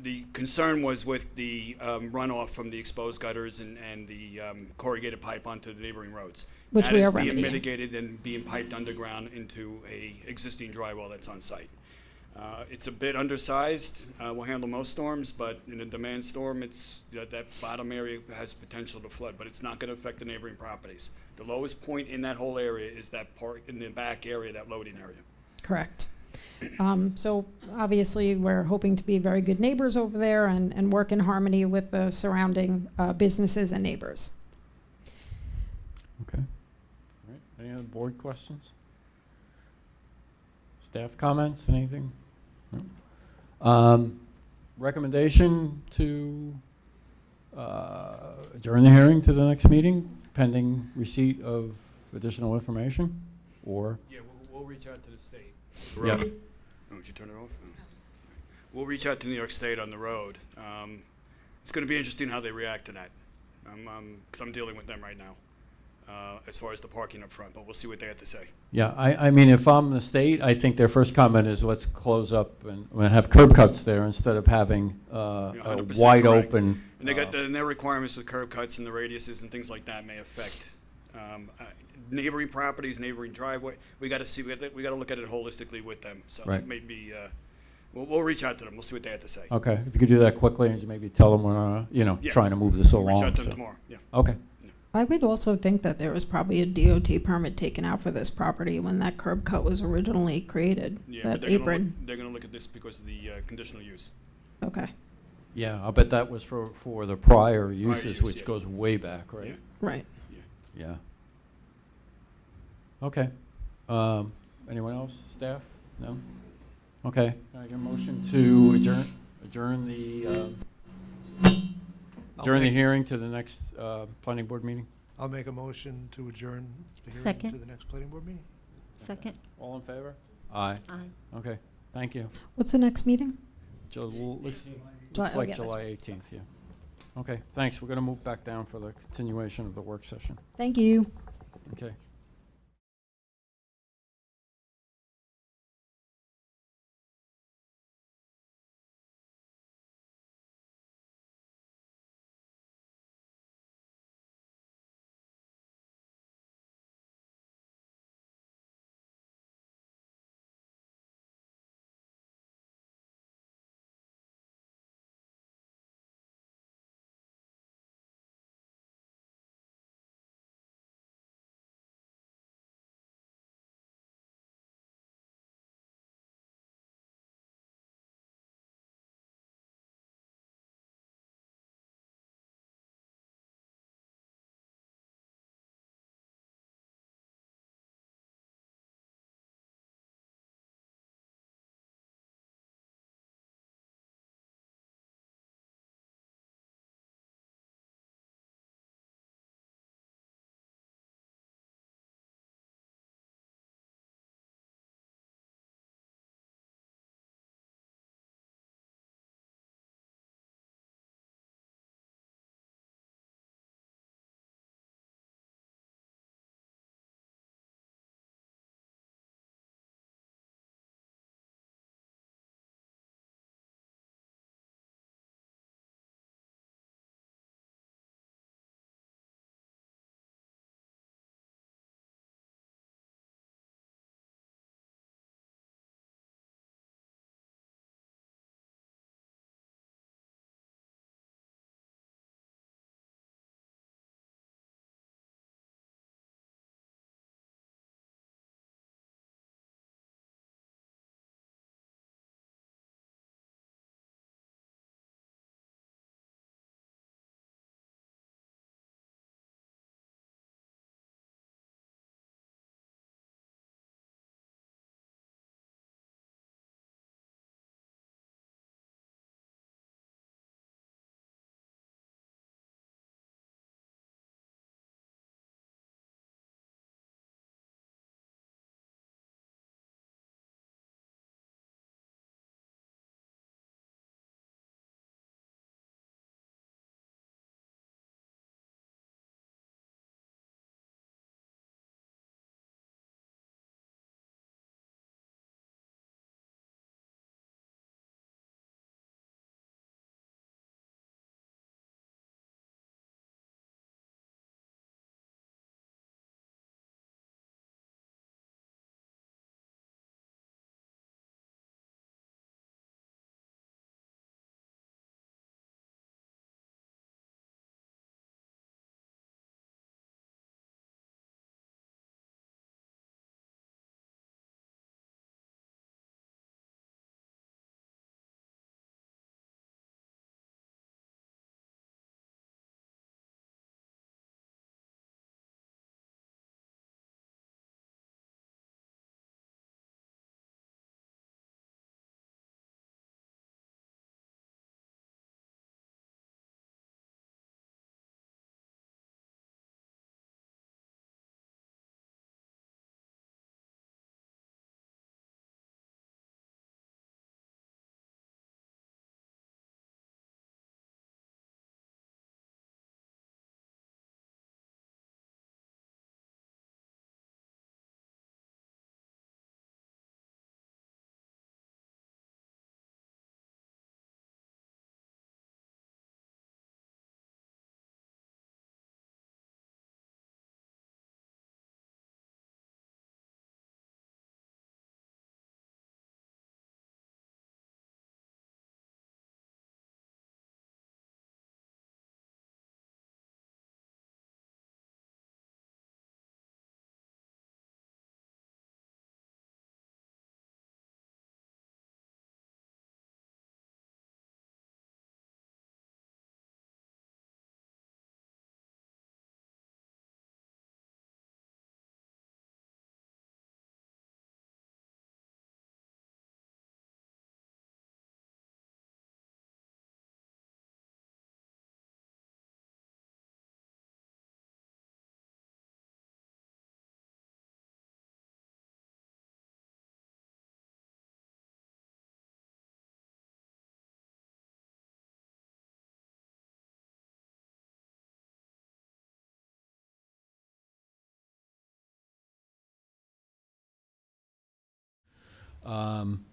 The concern was with the runoff from the exposed gutters and the corrugated pipe onto the neighboring roads. Which that we is are being remedying. mitigated and being piped underground into a existing dry well that's on site. It's a bit undersized. We'll handle most storms, but in a demand storm, that bottom area has potential to flood, but it's not going to affect the neighboring properties. The lowest point in that whole area is that part in the back area, that loading area. Correct. So obviously, we're hoping to be very good neighbors over there and work in harmony with the surrounding businesses and neighbors. Okay. All right. Any other board questions? Staff comments, anything? No. Recommendation to adjourn the hearing to the next meeting pending receipt of additional information, or? Yeah, we'll reach out to the state. Yeah. Oh, did you turn it off? Oh. We'll reach out to New York State on the road. It's going to be interesting how they react to that, because I'm dealing with them right now as far as the parking up front, but we'll see what they have to say. Yeah, I mean, if I'm the state, I think their first comment is let's close up and have curb cuts there instead of having a 100% wide correct. open. And they got and their requirements with curb cuts and the radiuses and things like that may affect neighboring properties, neighboring driveway. We got to see. We got to look at it holistically with them. So Right. it may be. We'll reach out to them. We'll see what they have to say. Okay, if you could do that quickly and maybe tell them we're Yeah. trying to move this We'll along. reach out to them so. tomorrow. Yeah. Okay. I would also think that there was probably a DOT permit taken out for this property when that curb cut was originally created, Yeah, that but apron. they're going to look at this because of the conditional use. Okay, Yeah, I bet that was for the prior uses, use, which yeah. goes way back, right? Yeah. right. Yeah. Okay. Anyone else? Staff? No? Okay. Can I get a motion to adjourn the hearing to the next planning board meeting? I'll make a motion to adjourn the hearing Second. to the next planning board meeting. Second? All in favor? Aye. Aye. Okay. Thank you. What's the next meeting? Looks July- oh, like yeah, that's July 18th, yeah. Okay, thanks. We're going to move back down for the continuation of the work session. Thank you. Okay.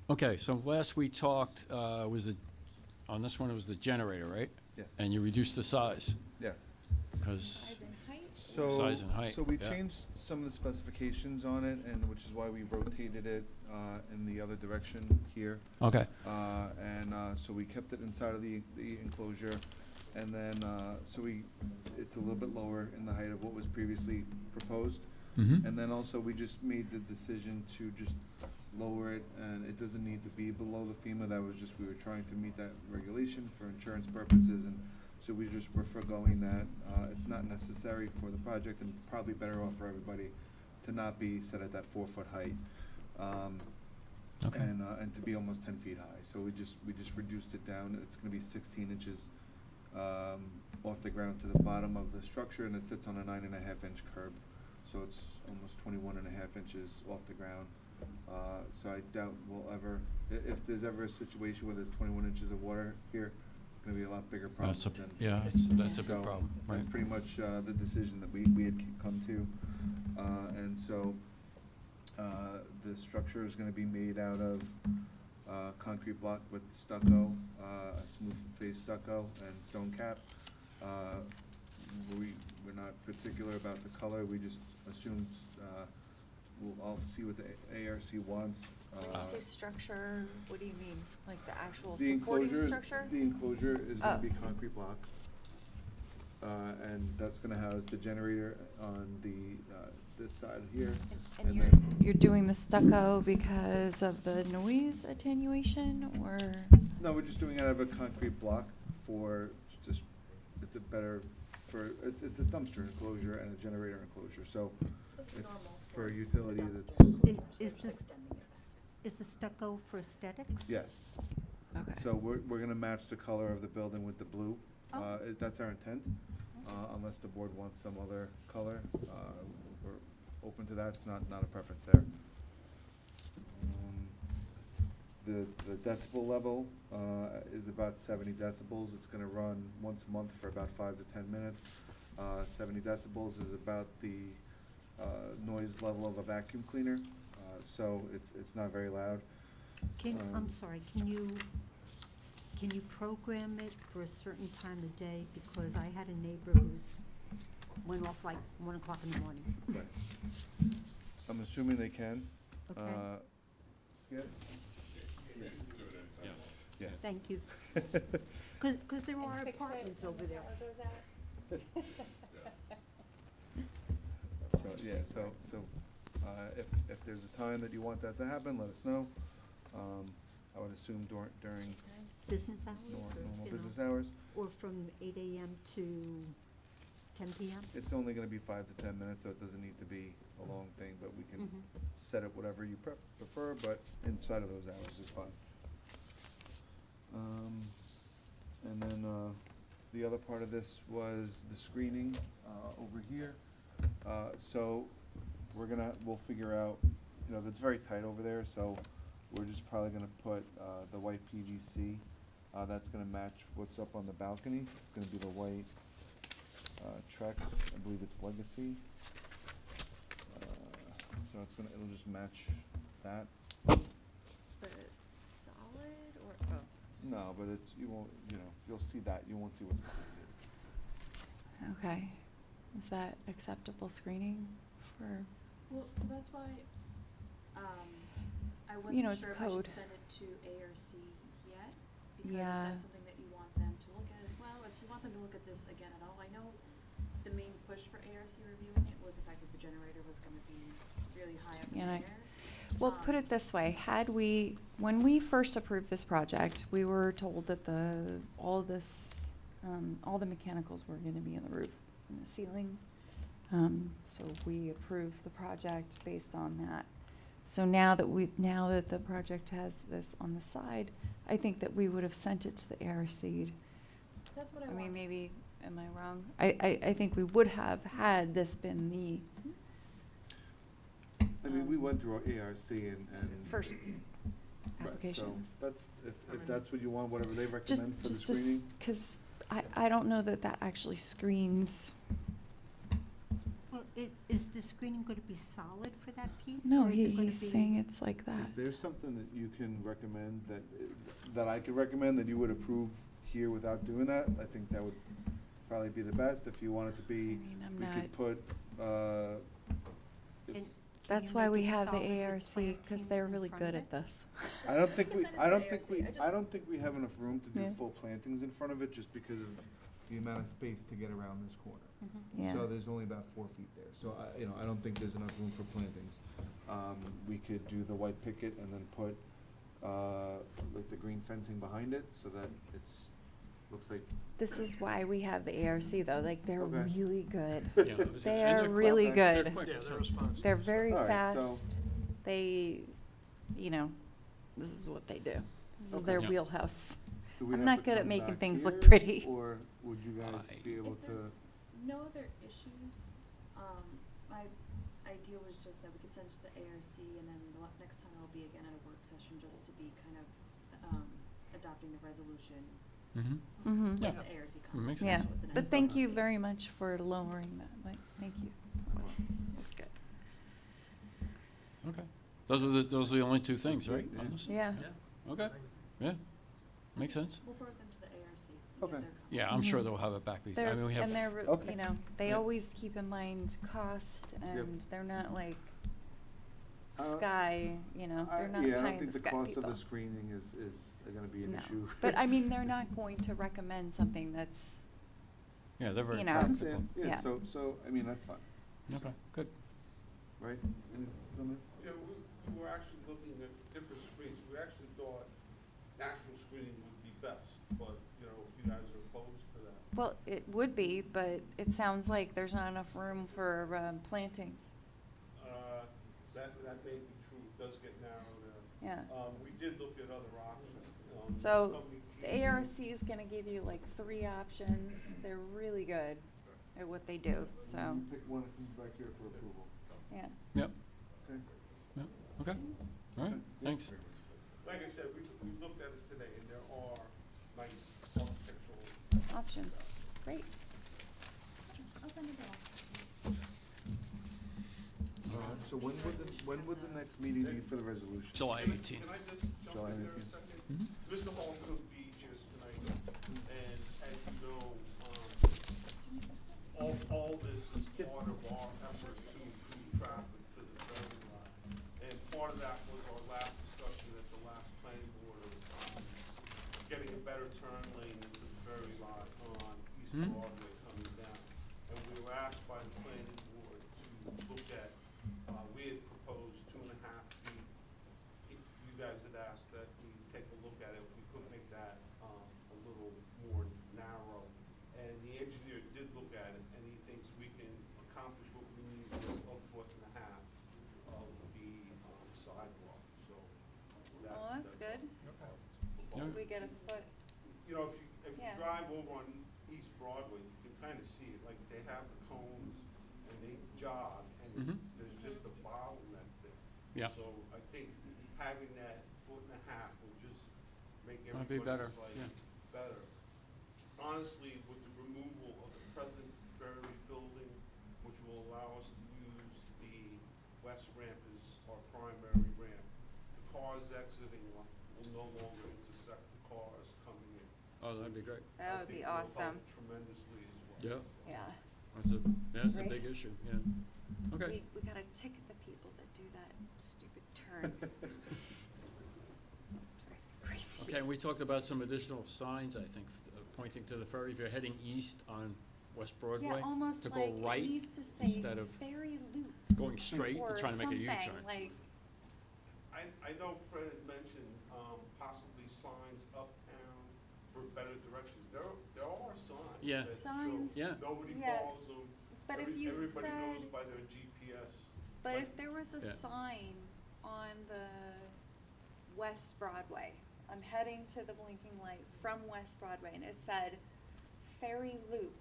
Okay, so last we talked, was the, on this one, it was the generator, right? Yes. And you reduced the size, Yes. because, So, Size and height, so we yeah. changed some of the specifications on it, and which is why we rotated it in the other direction here. okay, So we kept it inside of the enclosure, and then, it's a little bit lower in the height of what was previously proposed. mm-hmm, And then also, we just made the decision to just lower it, and it doesn't need to be below the FEMA. That was just, we were trying to meet that regulation for insurance purposes, and so we just were foregoing that. It's not necessary for the project, and it's probably better off for everybody to not be set at that 4-foot height. okay. And to be almost 10 feet high. So we just reduced it down. It's gonna be 16 inches off the ground to the bottom of the structure, and it sits on a 9.5-inch curb. So it's almost 21.5 inches off the ground. So I doubt we'll ever, if there's ever a situation where there's 21 inches of water here, it's gonna be a lot bigger problem That's a, than. yeah, that's a So big problem, right? that's pretty much the decision that we had come to. And so the structure is gonna be made out of concrete block with stucco, smooth face stucco and stone cap. We're not particular about the color, we just assumed, we'll all see what the ARC wants. When you say structure, what do you mean? Like the actual The supporting enclosure, structure? the enclosure is gonna Oh. be concrete block. And that's gonna house the generator on this side here. And and you're, then- you're doing the stucco because of the noise attenuation, or? No, we're just doing it out of a concrete block for just, it's a better, it's a dumpster enclosure and a generator enclosure, so it's for utility that's, Is the stucco for aesthetics? yes. Okay. So we're gonna match the color of the building with the blue. Oh. That's our intent, unless the board wants some other color. We're open to that, it's not a preference there. The decibel level is about 70 decibels. It's gonna run once a month for about 5 to 10 minutes. 70 decibels is about the noise level of a vacuum cleaner, so it's not very loud. I'm Um, sorry, can you program it for a certain time of day? Because I had a neighbor who's went off like 1 o'clock in the morning. Right. I'm assuming they can. Okay. Yeah. Yeah. Thank you. Because there are apartments over there. So, yeah, if there's a time that you want that to happen, let us know. I would assume during Business hours? normal or, you business know, hours. Or from 8 a.m. to 10 p.m.? It's only gonna be 5 to 10 minutes, so it doesn't need to be a long thing, but we can set it whatever you prefer, but inside of those hours is fine. And then, the other part of this was the screening, over here. So we'll figure out, that's very tight over there, so we're just probably gonna put, the white PVC, that's gonna match what's up on the balcony. It's gonna be the white, Trex, I believe it's Legacy. So it'll just match that. But it's solid, or, oh. No, but you'll see that, you won't see what's behind it. Okay. Is that acceptable screening for, Well, so that's why, I You know, wasn't it's sure if code. I should send it to ARC yet, because if Yeah. that's something that you want them to look at as well, or if you want them to look at this again at all. I know the main push for ARC reviewing it was the fact that the generator was gonna be really high up in the And air. well, put it this way, when we first approved this project, we were told that all the mechanicals were gonna be in the roof and the ceiling. So we approved the project based on that. So now that the project has this on the side, I think that we would have sent it to the ARC. That's what I I want. mean, maybe, am I wrong? I think we would have had this been the I mean, we went through our ARC and. first Right, application. so that's, if that's what you want, whatever they Just, recommend for the just, screening. because I don't know that actually screens. Well, Is the screening gonna be solid for that piece? No, or is it gonna he's be- saying it's like that. If there's something that you can recommend that I could recommend that you would approve here without doing that, I think that would probably be the best. If you want it to be, I mean, I'm we not, could put, And that's you why make we it have the solid with ARC, because plantings they're in really front good of at it? this. I don't think can we, send it I to don't the think ARC. we, I I just- don't think we have enough room to do Yeah. full plantings in front of it, just because of the amount of space to get around this corner. Yeah. So there's only about 4 feet there, so I don't think there's enough room for plantings. We could do the white picket and then put, like the green fencing behind it, so that looks like, This is why we have the ARC though, like, they're Okay. really good. Yeah, I was gonna- They and are they're really quick. They're good. quick, Yeah, so- they're responsive. They're very All right, so- fast. They, you know, this is what they do. This is Okay. their Yeah. wheelhouse. do we I'm have not to good at come making back things look here, pretty. Or would you guys be able If to? there's no other issues, my idea was just that we could send it to the ARC, and then next time it'll be again at a work session, just to be kind of adopting the resolution. Mhm. Mm-hmm. Yeah. The ARC Makes comments. Yeah, sense. with the but next thank one. you very much for lowering that, like, thank you. That's good. Okay. Those are the only two things, right? on this? Yeah. Okay, yeah, makes sense. We'll forward them to the ARC. and get Okay. their comments. Yeah, I'm sure Mhm. they'll have it back. I They're, mean, we have. and they're, Okay. you know, they Yeah. always keep in mind cost, and they're not like Uh, sky, you know, they're not Yeah, I pie don't in think the the sky cost of people. the screening is gonna be an No. issue. But I mean, they're not going to recommend something that's, Yeah, they're very you know. I practical. understand, yeah, Yeah. so, I mean, that's fine, Okay, good. right? Any comments? Yeah, we were actually looking at different screens. We actually thought natural screening would be best, but, you know, if you guys are opposed to that. well, it would be, but it sounds like there's not enough room for plantings. That may be true, it does get narrow there. Yeah. We did look at other options. So company the came- ARC is gonna give you like 3 options. They're really good at what they do, so, You pick one that comes back here for approval. yeah. Yep, Okay. yep, okay, all right, thanks. Like I said, we looked at it today, and there are nice architectural. Options, great. I'll send it off. So when would the next meeting be for the resolution? July 18th. Can I just jump July in there a 18th. second? Mhm. Mr. Hall couldn't be here tonight, and as you know, all this is part of our effort to improve traffic to the Berry lot. And part of that was our last discussion at the last planning board of, getting a better turn lane into the Berry lot on East Mhm. Broadway coming down. And we were asked by the planning board to look at, we had proposed 2.5 feet. You guys had asked that we take a look at it, we could make that, a little more narrow. And the engineer did look at it, and he thinks we can accomplish what we need with 1.5 foot of the, sidewalk, so. Well, that's good. So Yeah. we get a foot, You know, if you Yeah. drive over on East Broadway, you can kind of see it, like, they have the cones, and they jog, and Mhm. there's just a bottleneck there. Yeah. So I think having that 1.5 foot will just make Might be better, everybody's life yeah. better. Honestly, with the removal of the present ferry building, which will allow us to use the west ramp as our primary ramp, the cars exiting will no longer intersect the cars coming in. Oh, that'd be great. that I would think be it will help awesome. tremendously as well. Yeah, Yeah. that's a Right. big issue, yeah. Okay, We gotta ticket the people that do that stupid turn. Drives me crazy. okay, and we talked about some additional signs, I think, pointing to the ferry. If you're heading east on West Broadway, Yeah, almost to like go it right needs to say instead of ferry loop going straight or and trying to make a something, U-turn. like, I know Fred had mentioned, possibly signs uptown for better directions. There are signs. Yeah. that show Signs, Yeah. Nobody Yeah. follows them. but if you Everybody said, knows by their GPS. but if there was a Yeah. sign on the West Broadway, I'm heading to the blinking light from West Broadway, and it said ferry loop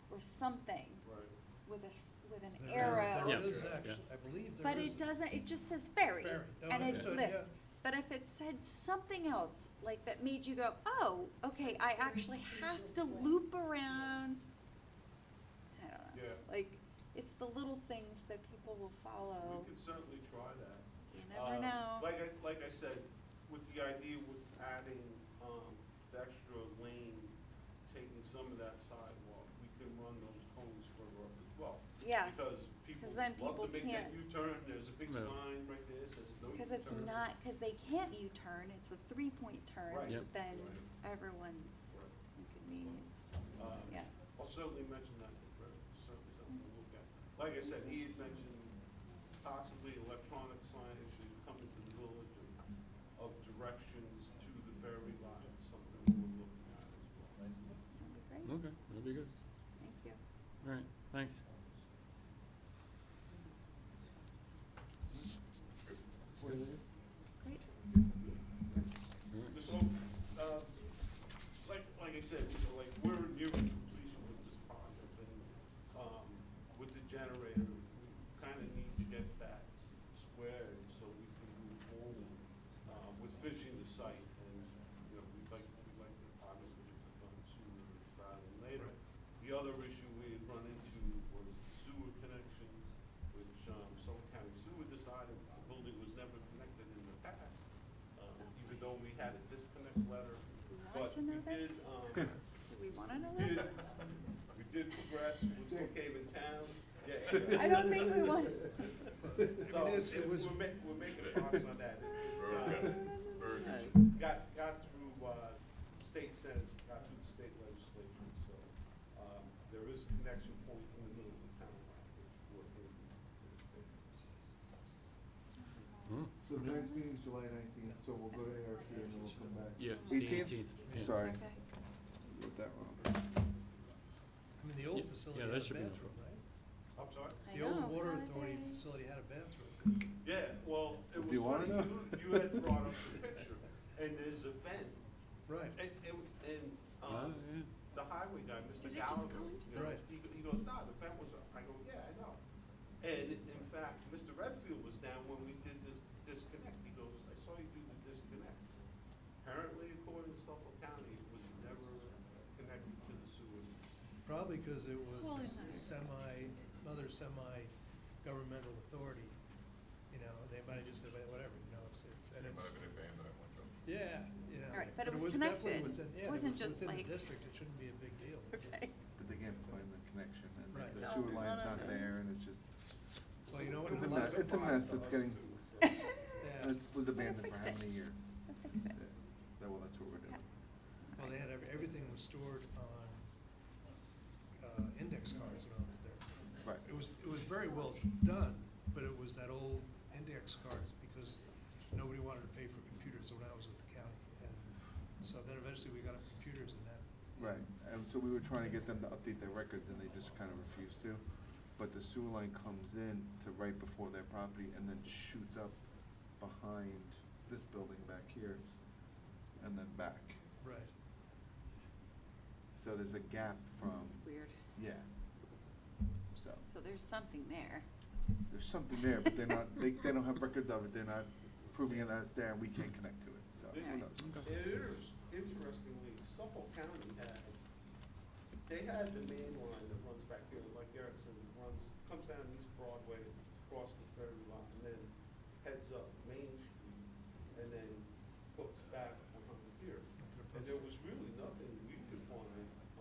or something Right. with with an There is- arrow. Yeah. There is Yeah. actually, I believe there But is. it doesn't, it just says ferry, Ferry. No, and it understood, lists. yeah. But if it said something else, like that made you go, oh, okay, I actually have to loop around. I don't know. Yeah. Like, it's the little things that people will follow. We can certainly try that. You never know. Like I said, with the idea with adding, the extra lane, taking some of that sidewalk, we can run those cones further up as well. Yeah, Because people then love people to make that can't. U-turn, there's a big Yeah. sign right there that says no U-turn. because it's not, because they can't U-turn, it's a 3-point turn, Right. Yep. but then Right. everyone's Right. inconvenienced. Yeah. I'll certainly mention that to Fred, certainly something to look at. Like I said, he had mentioned possibly electronic signage should come into the village of directions to the ferry lot, something we're looking at as well. That'd be great. Okay, that'd be good. Thank you. All right, thanks. Great. So, like I said, like, we're nearing completion with this project, and, with the generator, we kinda need to get that squared so we can move forward, with finishing the site, and, you know, we'd like the obviously to get done sooner rather than later. The other issue we had run into was the sewer connection, which, Suffolk County Sewer decided the building was never connected in the past, even though we had a disconnect letter. Do we want But to know we this? did, Do we want to know did, this? we did progress with Brookhaven Town. Yeah. I don't think we want. So, it was- we're making progress on that. Got through, state senate, got through the state legislature, so, there is a connection point in the middle of the town line, which we're in. So the next meeting's July 19th, so we'll go to ARC and then we'll come back. Yeah, it's the 18th? 18th, yeah. Sorry, Okay. wrote that wrong. I mean, the old Yeah, facility yeah, had that a should be no bathroom, right? I'm sorry? I The old know, water how authority they- facility had a bathroom. Yeah, well, it Do was you wanna funny, know? you had brought up the picture, and there's a vent. Right. And, Yeah. the highway guy, Mr. Did it just Gallagher, go into you know, Right. he goes, nah, the vent was up. I go, yeah, I know. And in fact, Mr. Redfield was down when we did this disconnect. He goes, I saw you do the disconnect. Apparently, according to Suffolk County, it was never connected to the sewer. Probably because it was Holy smokes. another semi-governmental authority. You know, they might have just said, whatever, you know, and it's. Yeah, you know. All right, but it was definitely connected. within- It yeah, wasn't just within like- the district, it shouldn't be a big deal. Okay. But they can't find the connection, and Right. the No, sewer no, line's no, not no. there, and it's just, Well, you know what? it's a it mess, was? it's a mess, it's getting, Yeah. it was abandoned for fix how it. many years? We'll fix it. Yeah. Well, that's what we're doing. Well, they had, everything was stored on, index cards when I was there. Right. It was very well done, but it was that old index cards because nobody wanted to pay for computers when I was with the county. And so then eventually we got computers and that. Right, and so we were trying to get them to update their records, and they just kind of refused to. But the sewer line comes in to right before their property and then shoots up behind this building back here, and then back. Right. So there's a gap from, It's weird. yeah. So, So there's something there. there's something there, but they're not, they don't have records of it, they're not proving it that it's there, and we can't connect to it, so who knows? It is, interestingly, Suffolk County they had the main line that runs back here, like Eric said, comes down East Broadway, across the ferry lot, and then heads up Main Street, and then hooks back behind here. And there was really nothing we could find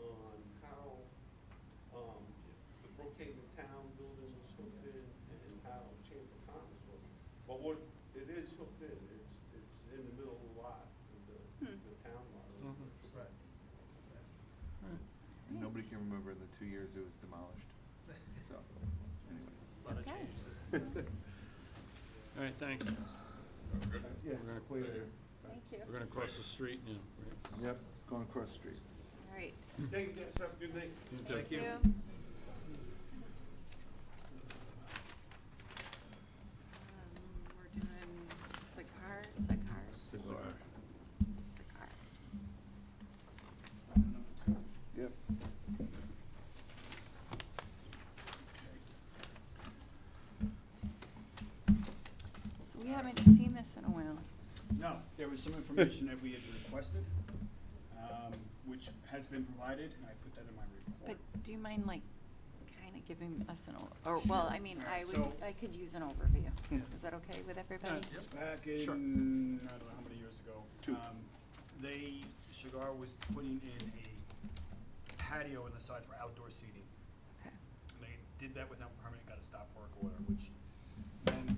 on how, the Brookhaven Town building was hooked in and how Chamber of Commerce was. But what it is hooked in, it's in the middle of the lot, the town lot. Right. Nobody can remember the 2 years it was demolished, so, anyway. A lot of Okay. changes. All right, thanks. Yeah, We're gonna- pleasure. Thank you. We're gonna cross the street now, right? Yep, going across the street. All right. Thank you, guys, have a good night. You too. Thank you. We're doing Cigar. Cigar. Yep. So we haven't seen this in a while. No, there was some information that we had requested, which has been provided, and I put that in my But report. do you mind, like, kind of giving us well, I mean, Alright, I so- could use an overview. Yeah. Is that okay with everybody? Back in, Sure. I don't know how many years ago, Chigar was putting in a patio on the side for outdoor seating. Okay. And they did that without permit, got a stop work order, which then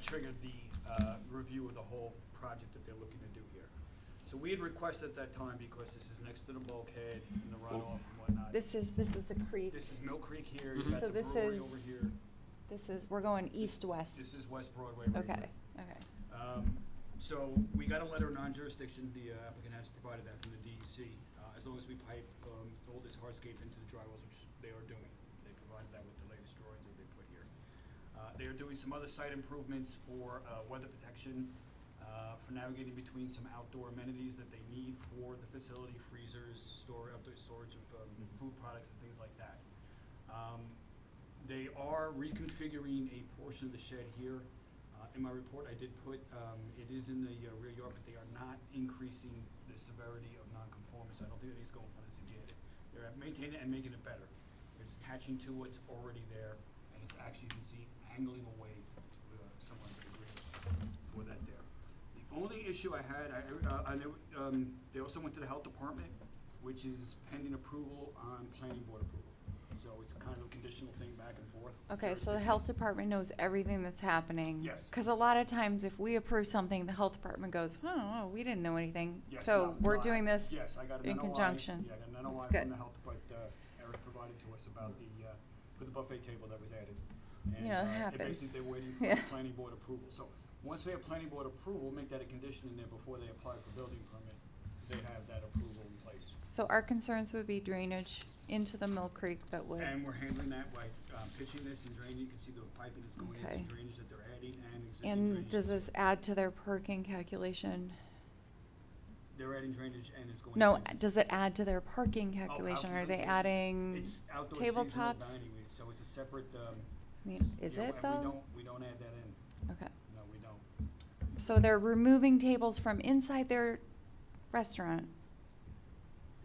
triggered the review of the whole project that they're looking to do here. So we had requested at that time, because this is next to the bulkhead and the runoff and whatnot. This is the creek. This is Mill Creek here, you Mhm. got So the this brewery over is- here. we're going east-west. This is West Broadway right Okay, here. okay. So we got a letter of non-jurisdiction, the applicant has provided that from the DEC, as long as we pipe all this hardscape into the dry wells, which they are doing. They provided that with the latest drawings that they put here. They are doing some other site improvements for weather protection, for navigating between some outdoor amenities that they need for the facility, freezers, outdoor storage of food products and things like that. They are reconfiguring a portion of the shed here. In my report, I did put, it is in the rear yard, but they are not increasing the severity of nonconformance. I don't think that he's going for this again. They're maintaining it and making it better. They're just attaching to what's already there, and it's actually, you can see, angling away somewhat to the green for that there. The only issue I had, they also went to the health department, which is pending approval on planning board approval. So it's kind of a conditional thing back and forth. Okay, so the health department knows everything that's happening. Yes. Because a lot of times if we approve something, the health department goes, oh, we didn't know anything. Yes, So no, we're no, doing this yes, I got an in NOI, conjunction. Yeah, I got an That's NOI good. from the health department, Eric provided to us about for the buffet table that was added. And, You know, it and happens. basically they're waiting for Yeah. the planning board approval. So, once we have planning board approval, make that a condition in there before they apply for building permit, they have that approval in place. So our concerns would be drainage into the Mill Creek that would, And we're handling that by pitching this and draining, you can see the piping that's going Okay. into drainage that they're adding and existing drainage. and does this add to their parking calculation? They're adding drainage and it's going. No, into- does it add to their parking calculation? Are they adding It's outdoor seasonal tabletops? dining, so it's a separate, I mean, is yeah, it and though? we don't add that in. Okay. No, we don't. So they're removing tables from inside their restaurant?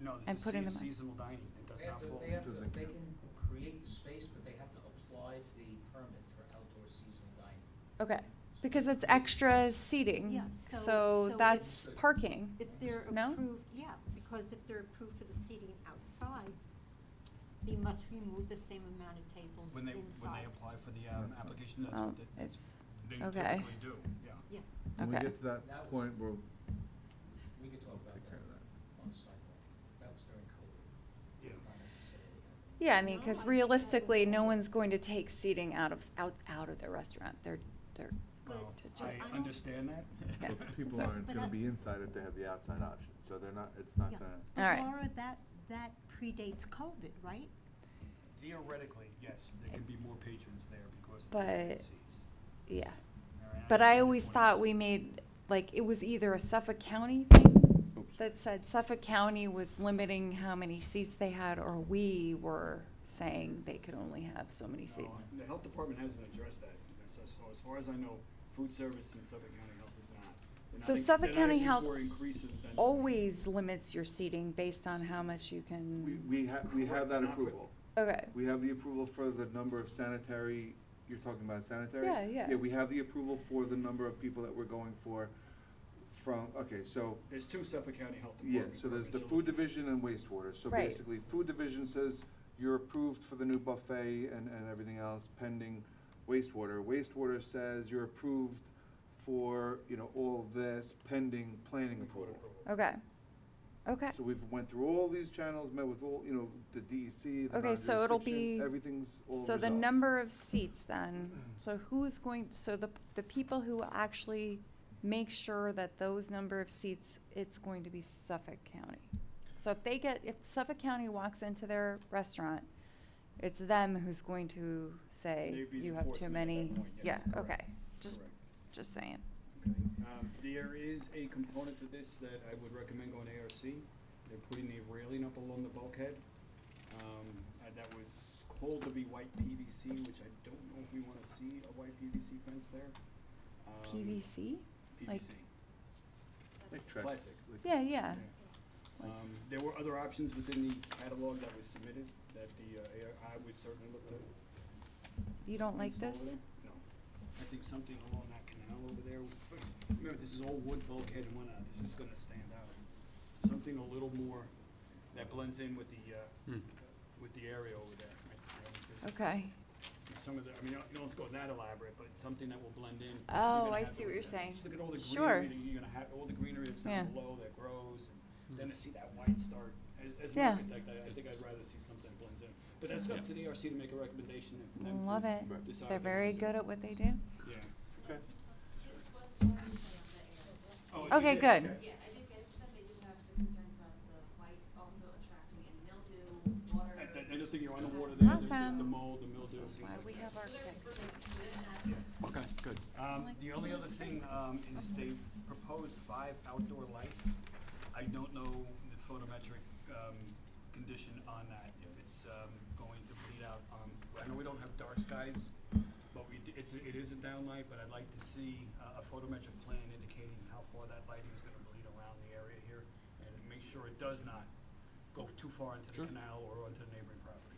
No, And this putting is them- seasonal dining. It does They not have to, fall. Doesn't they count. can create the space, but they have to apply for the permit for outdoor seasonal dining. Okay, because it's extra seating. Yeah, So so that's parking. If they're No? approved, yeah, because if they're approved for the seating outside, they must remove the same amount of tables When they inside. apply for the That's fine. application, that's Oh, what they it's, they okay. typically do, yeah. Yeah, When we Okay. get to that That was- point, we'll We could talk about take care that of that. on the sidewalk. That was during COVID. Yeah. It's not necessarily. yeah, I mean, No, I because think that realistically, would- no one's going to take seating out of their restaurant. They're Well, to I just. understand that. Yeah. But people So- aren't But gonna I- be inside if they have the outside option, so they're not, it's not Yeah. gonna. All but right. Laura, that predates COVID, right? Theoretically, yes, there could be more patrons there because of the But- limited seats. Yeah. All right, But I understand your always point. thought we made, like, it was either a Suffolk County thing Oops. that said Suffolk County was limiting how many seats they had, or we were saying they could only have so many No, seats. the health department hasn't addressed that. So as far as I know, food service in Suffolk County Health is not. They're So not in- Suffolk they're not County asking Health for increase in- than- Always limits your seating based on how much you can. We have that Not for- approval. Okay. We have the approval for the number of sanitary, you're talking about sanitary? Yeah, yeah. Yeah, we have the approval for the number of people that we're going for from, okay, so, There's two Suffolk County Health yeah, Department. so there's the departments food you're looking- division and wastewater. So Right. basically, food division says you're approved for the new buffet and everything else pending wastewater. Wastewater says you're approved for, all this pending planning Report approval. approval. Okay. Okay. So we've went through all these channels, met with all, the DEC, the Okay, so it'll non-jurisdiction, be- everything's all So the resolved. number of seats then, so who's going, so the people who actually make sure that those number of seats, it's going to be Suffolk County. So if Suffolk County walks into their restaurant, it's them who's going to say, They'd be the you have too enforcement at that many. point, yes, Yeah, correct. okay, just Correct. saying. Okay. There is a component to this that I would recommend going ARC. They're putting a railing up along the bulkhead. That was called to be white PVC, which I don't know if we wanna see a white PVC fence there. PVC? Like- PVC. Like Trex, Plastic. like- Yeah, yeah. There were other options within the catalog that was submitted that I would certainly look to You don't like install this? there. No. I think something along that canal over there, remember, this is all wood bulkhead and whatnot, this is gonna stand out. Something a little more that blends in with the area over there. Okay. Some of the, I mean, you don't have to go that elaborate, but something that will blend in. Oh, I see what you're saying. Just look at all the Sure. greenery, that you're gonna have, all the greenery that's Yeah. down below that grows, and then to see that white start. As an Yeah. architect, I think I'd rather see something that blends in. But that's up to the ARC to make a recommendation and for them to Love it. decide They're what very they wanna good at what they do. do. Yeah. Okay. Oh, you Okay, did? good. Yeah, I did get to them. They do have the concerns about the white also attracting any mildew, water. I don't think you're on the water there, Awesome. the mold, the mildew. This is things why like we that. have architects. Okay, good. The only other thing, is they proposed 5 outdoor lights. I don't know the photometric, condition on that, if it's, going to bleed out. I know we don't have dark skies, but it is a downlight, but I'd like to see a photometric plan indicating how far that lighting is gonna bleed around the area here, and make sure it does not go too far into the canal or onto the neighboring property.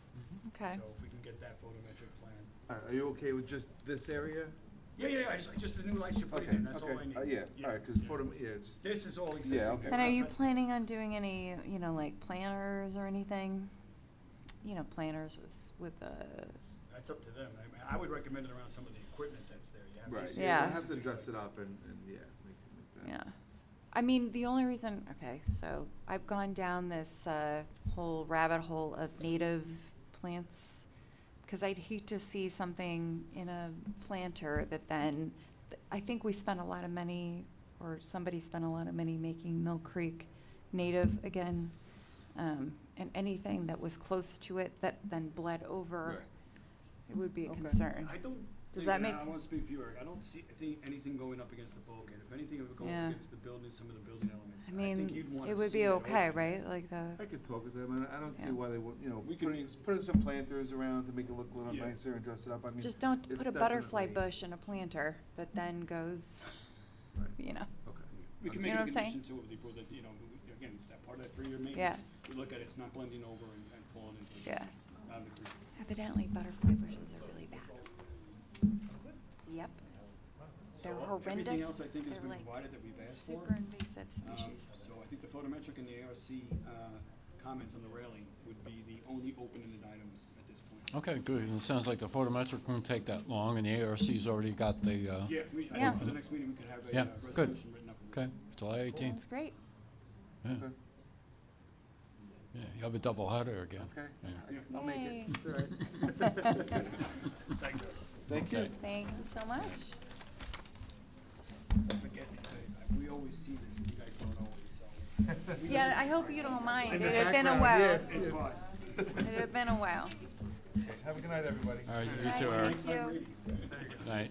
Okay. So if we can get that photometric plan. Are you okay with just this area? Yeah, just the new lights you're putting Okay, in, that's all I need. yeah, all right, 'cause photo, yeah, just, This is all existing. okay. And are you planning on doing any, like planners or anything? Planners with That's up to them. I would recommend it around some of the equipment that's there. You have right, AC Yeah. we'll units have and to things dress like it that. up and yeah, make that. yeah. I mean, the only reason, okay, so I've gone down this whole rabbit hole of native plants, because I'd hate to see something in a planter that then, I think we spent a lot of money, or somebody spent a lot of money making Mill Creek native again. And anything that was close to it that then bled over, Right. it would be a Okay. concern. I don't Does think, that and make- I want to speak for you, Eric, I don't see anything going up against the bulkhead. If anything, it would go Yeah. up against the building, some of the building elements. I think you'd mean, wanna it would see be that okay, open. right? Like the, I could talk with them, and I don't see Yeah. why they would, We can- put in some planters around to make it look a little Yeah. nicer and dress it up, I mean. just don't it's put a butterfly definitely- bush in a planter that then goes, Right. you know. Okay. We can You make know a what I'm saying? condition too of the, that, again, that part of that 3-year maintenance, we look at it, it's not blending over and falling into Yeah. the creek. Evidently, butterfly bushes are really bad. Yep. They're So horrendous. everything else I think has They're been like provided that we've asked for. super invasive species. So I think the photometric and the ARC comments on the railing would be the only open-ended items at this point. Okay, good. And it sounds like the photometric won't take that long, and the ARC's already got the, Yeah, I Yeah. think for the next meeting, we could have Yeah, a good. resolution written up. okay, July 18th. That's great. Yeah, Okay. yeah, you have a double header again. Okay, Yeah. I'll make Yay. it, it's all right. Thanks, Eric. Thank you. Okay. Thank you so much. I forget because we always see this, and you guys don't always, so it's. we Yeah, don't- I hope you don't mind. In It the had been a background, while. yeah, It's fine. It had been a while. Okay, have a good night, everybody. All right, you Bye, too, Eric. Thank you. Good night.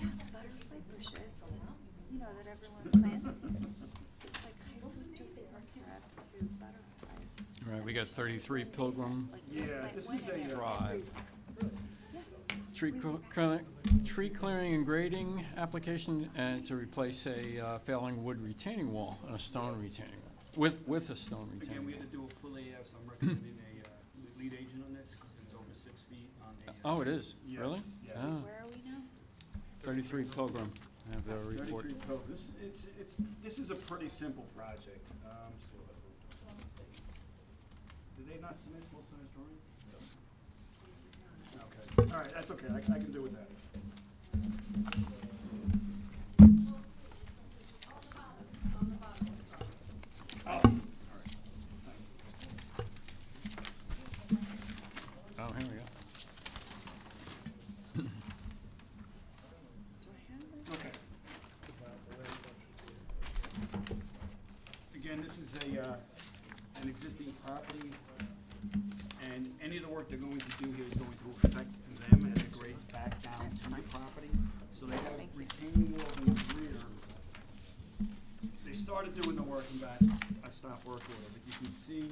Yeah, the butterfly bushes, that everyone plants. It's like high fructose corn syrup to butterflies. All right, we got 33 Pilgrim Yeah, this is a. Drive. Tree clearing and grading application to replace a failing wood retaining wall and a stone retaining wall, with a stone Again, retaining we wall. had to do a full AF, so I'm recommending a lead agent on this, because it's over 6 feet on a. Oh, it is? Yes, Really? yes. Oh. Where are we now? 33 Pilgrim, I have their report. 33 Pilgrim. This is a pretty simple project. Did they not submit full-size drawings? Okay, all right, that's okay, I can do with that. Oh, all right. Oh, here we go. Okay. Again, this is an existing property, and any of the work they're going to do here is going to affect them as it grades back down to the property. So they have retaining walls in the rear. They started doing the work and got a stop work order, but you can see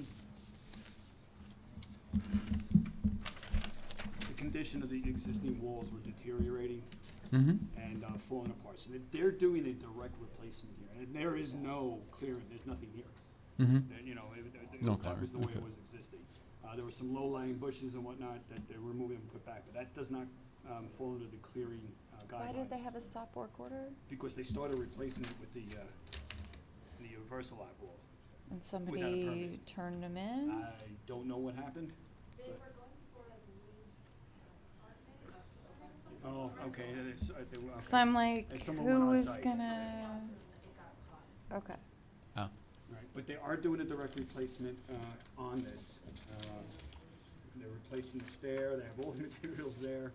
the condition of the existing walls were deteriorating Mm-hmm. and falling apart. So they're doing a direct replacement here, and there is no clearing, there's nothing here. Mm-hmm. The No that was the clearing, way it okay. was existing. There were some low-lying bushes and whatnot that they're removing and put back, but that does not fall under the clearing guidelines. Why did they have a stop work order? Because they started replacing it with the Versalab wall. And Without a somebody permit. turned them in? I don't know what happened. but- Oh, okay, and it's, they were, okay. So I'm like, And someone went who on is site. gonna? Okay. Oh, Right, but they are doing a direct replacement on this. They're replacing the stair, they have all the materials there.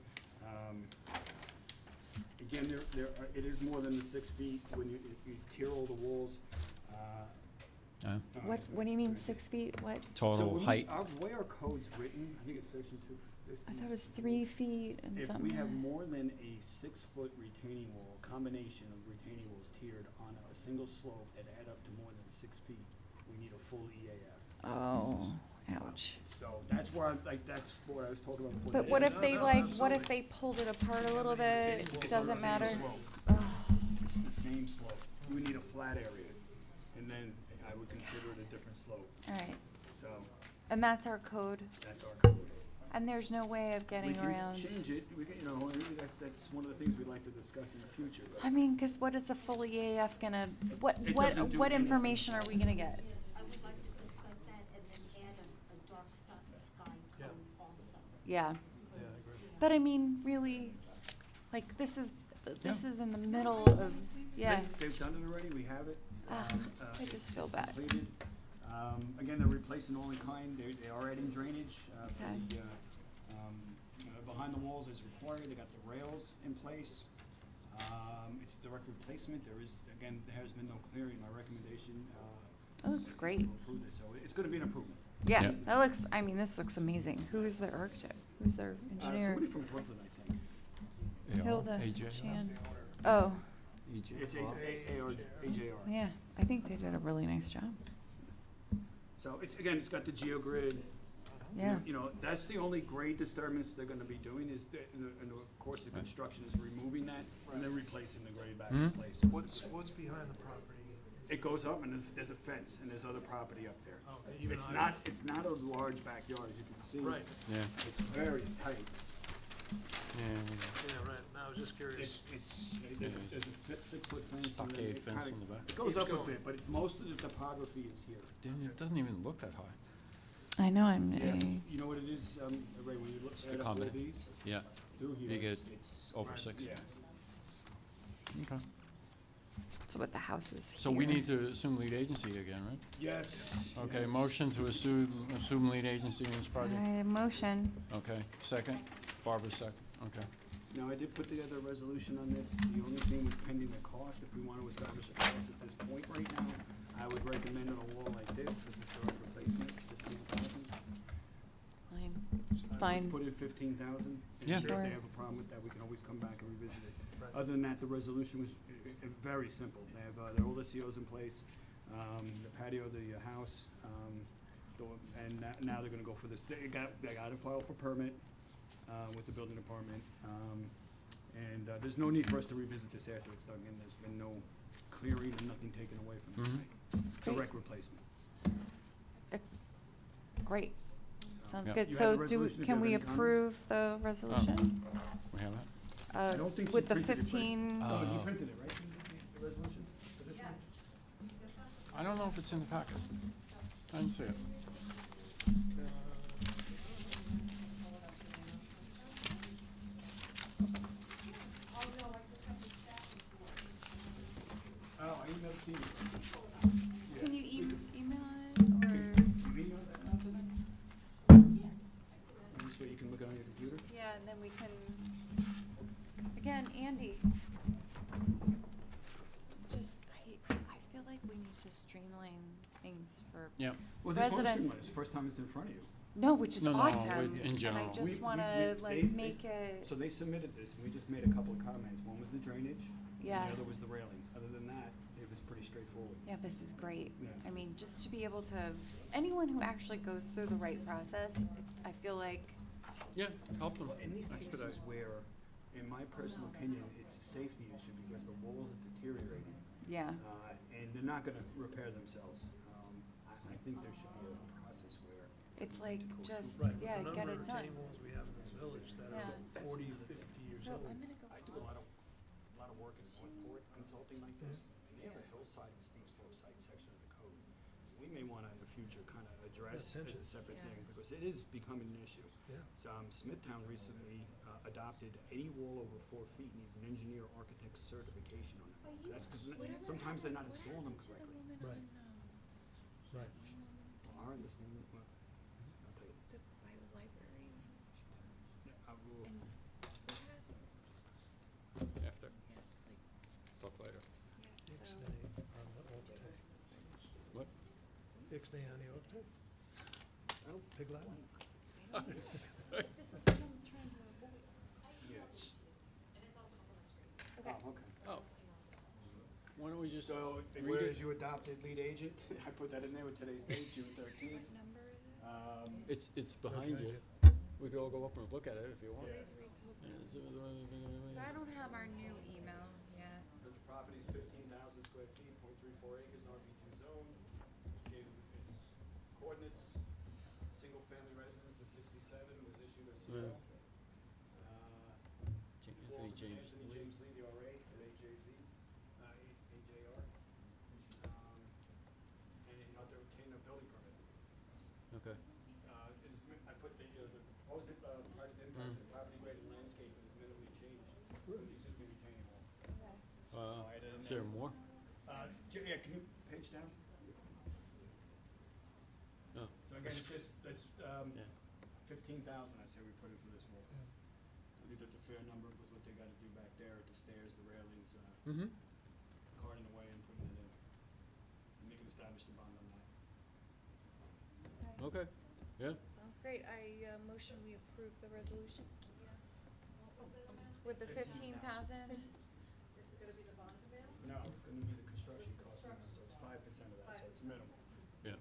Again, it is more than the 6 feet when you tear all the walls. What do you mean 6 feet? What? So total when height. the way our code's written, I think it's section 250. I thought it was 3 feet and If something. we have more than a 6-foot retaining wall, combination of retaining walls tiered on a single slope that add up to more than 6 feet, we need a full EAF. Oh, ouch. So that's where that's what I was talking about before. But what if they what if they pulled it apart a little bit? It's on the Doesn't same matter. slope. It's the same slope. You would need a flat area, and then I would consider it a different slope. All right. So And that's our code. that's our code. And there's no way of getting We can around. change it, we can, that's one of the things we'd like to discuss in the future, but. I mean, because what is a full EAF gonna? It doesn't do What anything. information are we gonna get? I would like to discuss that and then add a dark sky cone also. Yeah. But I mean, really, like this is in the middle of They've done it already, we have it. Ah, I It's- just feel it's bad. completed. Again, they're replacing all in kind, they are adding drainage, for Okay. the, behind the walls as required, they got the rails in place. It's a direct replacement, there has been no clearing, my recommendation, That looks is great. to approve this, so it's gonna be an improvement. Yeah, Yeah. that looks. I mean, this looks amazing. Who is their architect? Who's their engineer? Somebody from Brooklyn, I think. Hilda AJ. Chan. Oh, It's AJR. yeah. I think they did a really nice job. So it's got the geogrid. Yeah. You know, that's the only grade disturbance they're gonna be doing is, and of course, the construction is removing that and then replacing the grade back in place. What's behind the property? It goes up and there's a fence and there's other property up there. Okay, even It's higher. not a large backyard, as you can see. Right. Yeah, It's very tight. yeah. Yeah, right, no, I was just curious. There's a 6-foot fence. and then Stockade it fence kinda- in the back. It goes Keeps up a going. bit, but most of the topography is here. It doesn't even look that high. I know. I'm. You know what it is, Ray, when you look It's at the all combina- these Yeah, through here, You get it's. over Right. 6. Yeah. Okay. So what the house is. So we here. need to assume lead agency again, right? Yes. Okay, yes. motion to assume lead agency in this project? Motion. Okay, second? Barbara, second, okay. Now, I did put together a resolution on this. The only thing was pending the cost. If we want to establish a cost at this point right now, I would recommend on a wall like this is the replacement, 15,000. Fine. It's Let's fine. put in 15,000. And Yeah. sure, Sure. if they have a problem with that, we can always come back and revisit it. Right. Other than that, the resolution was very simple. They have, all the COs in place, the patio, the house, and now they're gonna go for this. They got to file for permit, with the building department. And there's no need for us to revisit this after it's done, and there's been no clearing and nothing taken away from the Mhm. site. It's Great. direct replacement. Great. Sounds Yeah. good. You have So the resolution if can you we have any approve the resolution? We have that? I don't think she With the printed it, but- 15. Oh, you Uh, printed it, right? The resolution for this one? I don't know if it's in the packet. I didn't see it. Oh, I emailed it to you. Yeah. Can you We could- email it or? You email that out to them? And this way you can look it on your computer? Yeah, and then we can. Again, Andy. I feel like we need to streamline things for. Yeah. Well, this one Residents- it's the first time it's in front of you. No, which is No, no, awesome. in And general. I just We- wanna we- like they- make it. So they submitted this, and we just made a couple of comments. One was the drainage, Yeah. and the other was the railings. Other than that, it was pretty straightforward. Yeah, this is great. Yeah. I mean, just to be able to, anyone who actually goes through the right process, I feel like, Yeah, help them. Well, in these Expedite. cases where, in my personal opinion, it's a safety issue because the walls are deteriorating, yeah, and they're not gonna repair themselves. I think there should be a process where It's like, just, Right, yeah, the get number it of done. retaining walls we have in this village that Yeah. are 40, 50 years So old. I'm gonna go. I do a lot of work in Northport consulting like this, and they have a hillside and steep slope site section of the code. We may wanna in the future kind of address as a separate Yeah. thing, because it is becoming an issue. Yeah. So, Smithtown recently adopted any wall over 4 feet needs an engineer architect certification on it. That's because sometimes they're not installing them correctly. Right. Right. Well, our understanding, well, I'll tell you. By the library. Yeah, I will. And After, talk later. Ixnay on the Optech. What? Ixnay on the Optech. I don't Pig Latin. this is what I'm trying to avoid. Yes. Okay. Oh, okay. Oh. Why don't we just So, read whereas it? you adopted lead agent, I put that in there with today's date, June 13th. What number is it? It's behind you. We could all go up and look at it if you want. Yeah. So I don't have our new email yet. The property's 15,000 square feet, 0.34 acres, RB2 zone. Gave its coordinates, single-family residence, the 67 was issued a CO. Yeah. Walls Anthony from James Anthony Lee. James Lee, the RA, at AJZ, AJR. And you have to obtain a building permit. Okay. I put the proposed project impact, the property grade and landscape is minimally changed from the existing retaining wall. Slide it in Is there there. more? Yeah, can you page down? No. So again, it's just, that's, Yeah. 15,000, I say we put in for this wall. I think that's a fair number with what they gotta do back there, the stairs, the railings, Mm-hmm. carting away and putting it in. And they can establish the bond on that. Okay, yeah. Sounds great. I motion we approve the resolution. With the 15,000? Is it gonna be the bond amount? No, it's gonna be the construction cost, now, so it's 5% of that, so it's minimal. Yeah.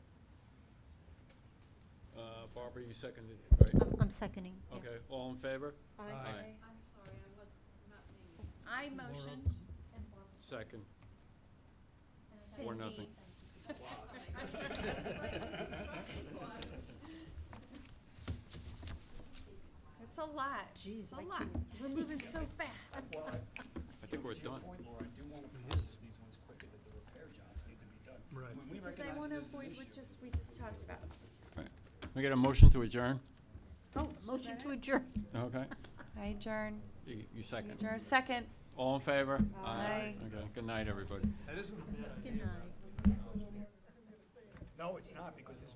Barbara, you seconded, right? I'm seconding, yes. Okay, all in favor? Aye. I'm sorry, I was not paying. I motioned. Second. Or nothing. It's a lot. Jeez, It's I a lot. couldn't We're see. moving so fast. Well, I think we're to your done. point, Laura, I do wanna process these ones quicker, that the repair jobs need to be done. Right. When we Because I recognize want to there's an avoid issue. what we just talked about. Right. We get a motion to adjourn? Oh, motion to adjourn. Okay. I adjourn. You second. Adjourn. Second. All in favor? Aye. Okay, good night, everybody. That isn't a bad idea. Good night. No, it's not, because this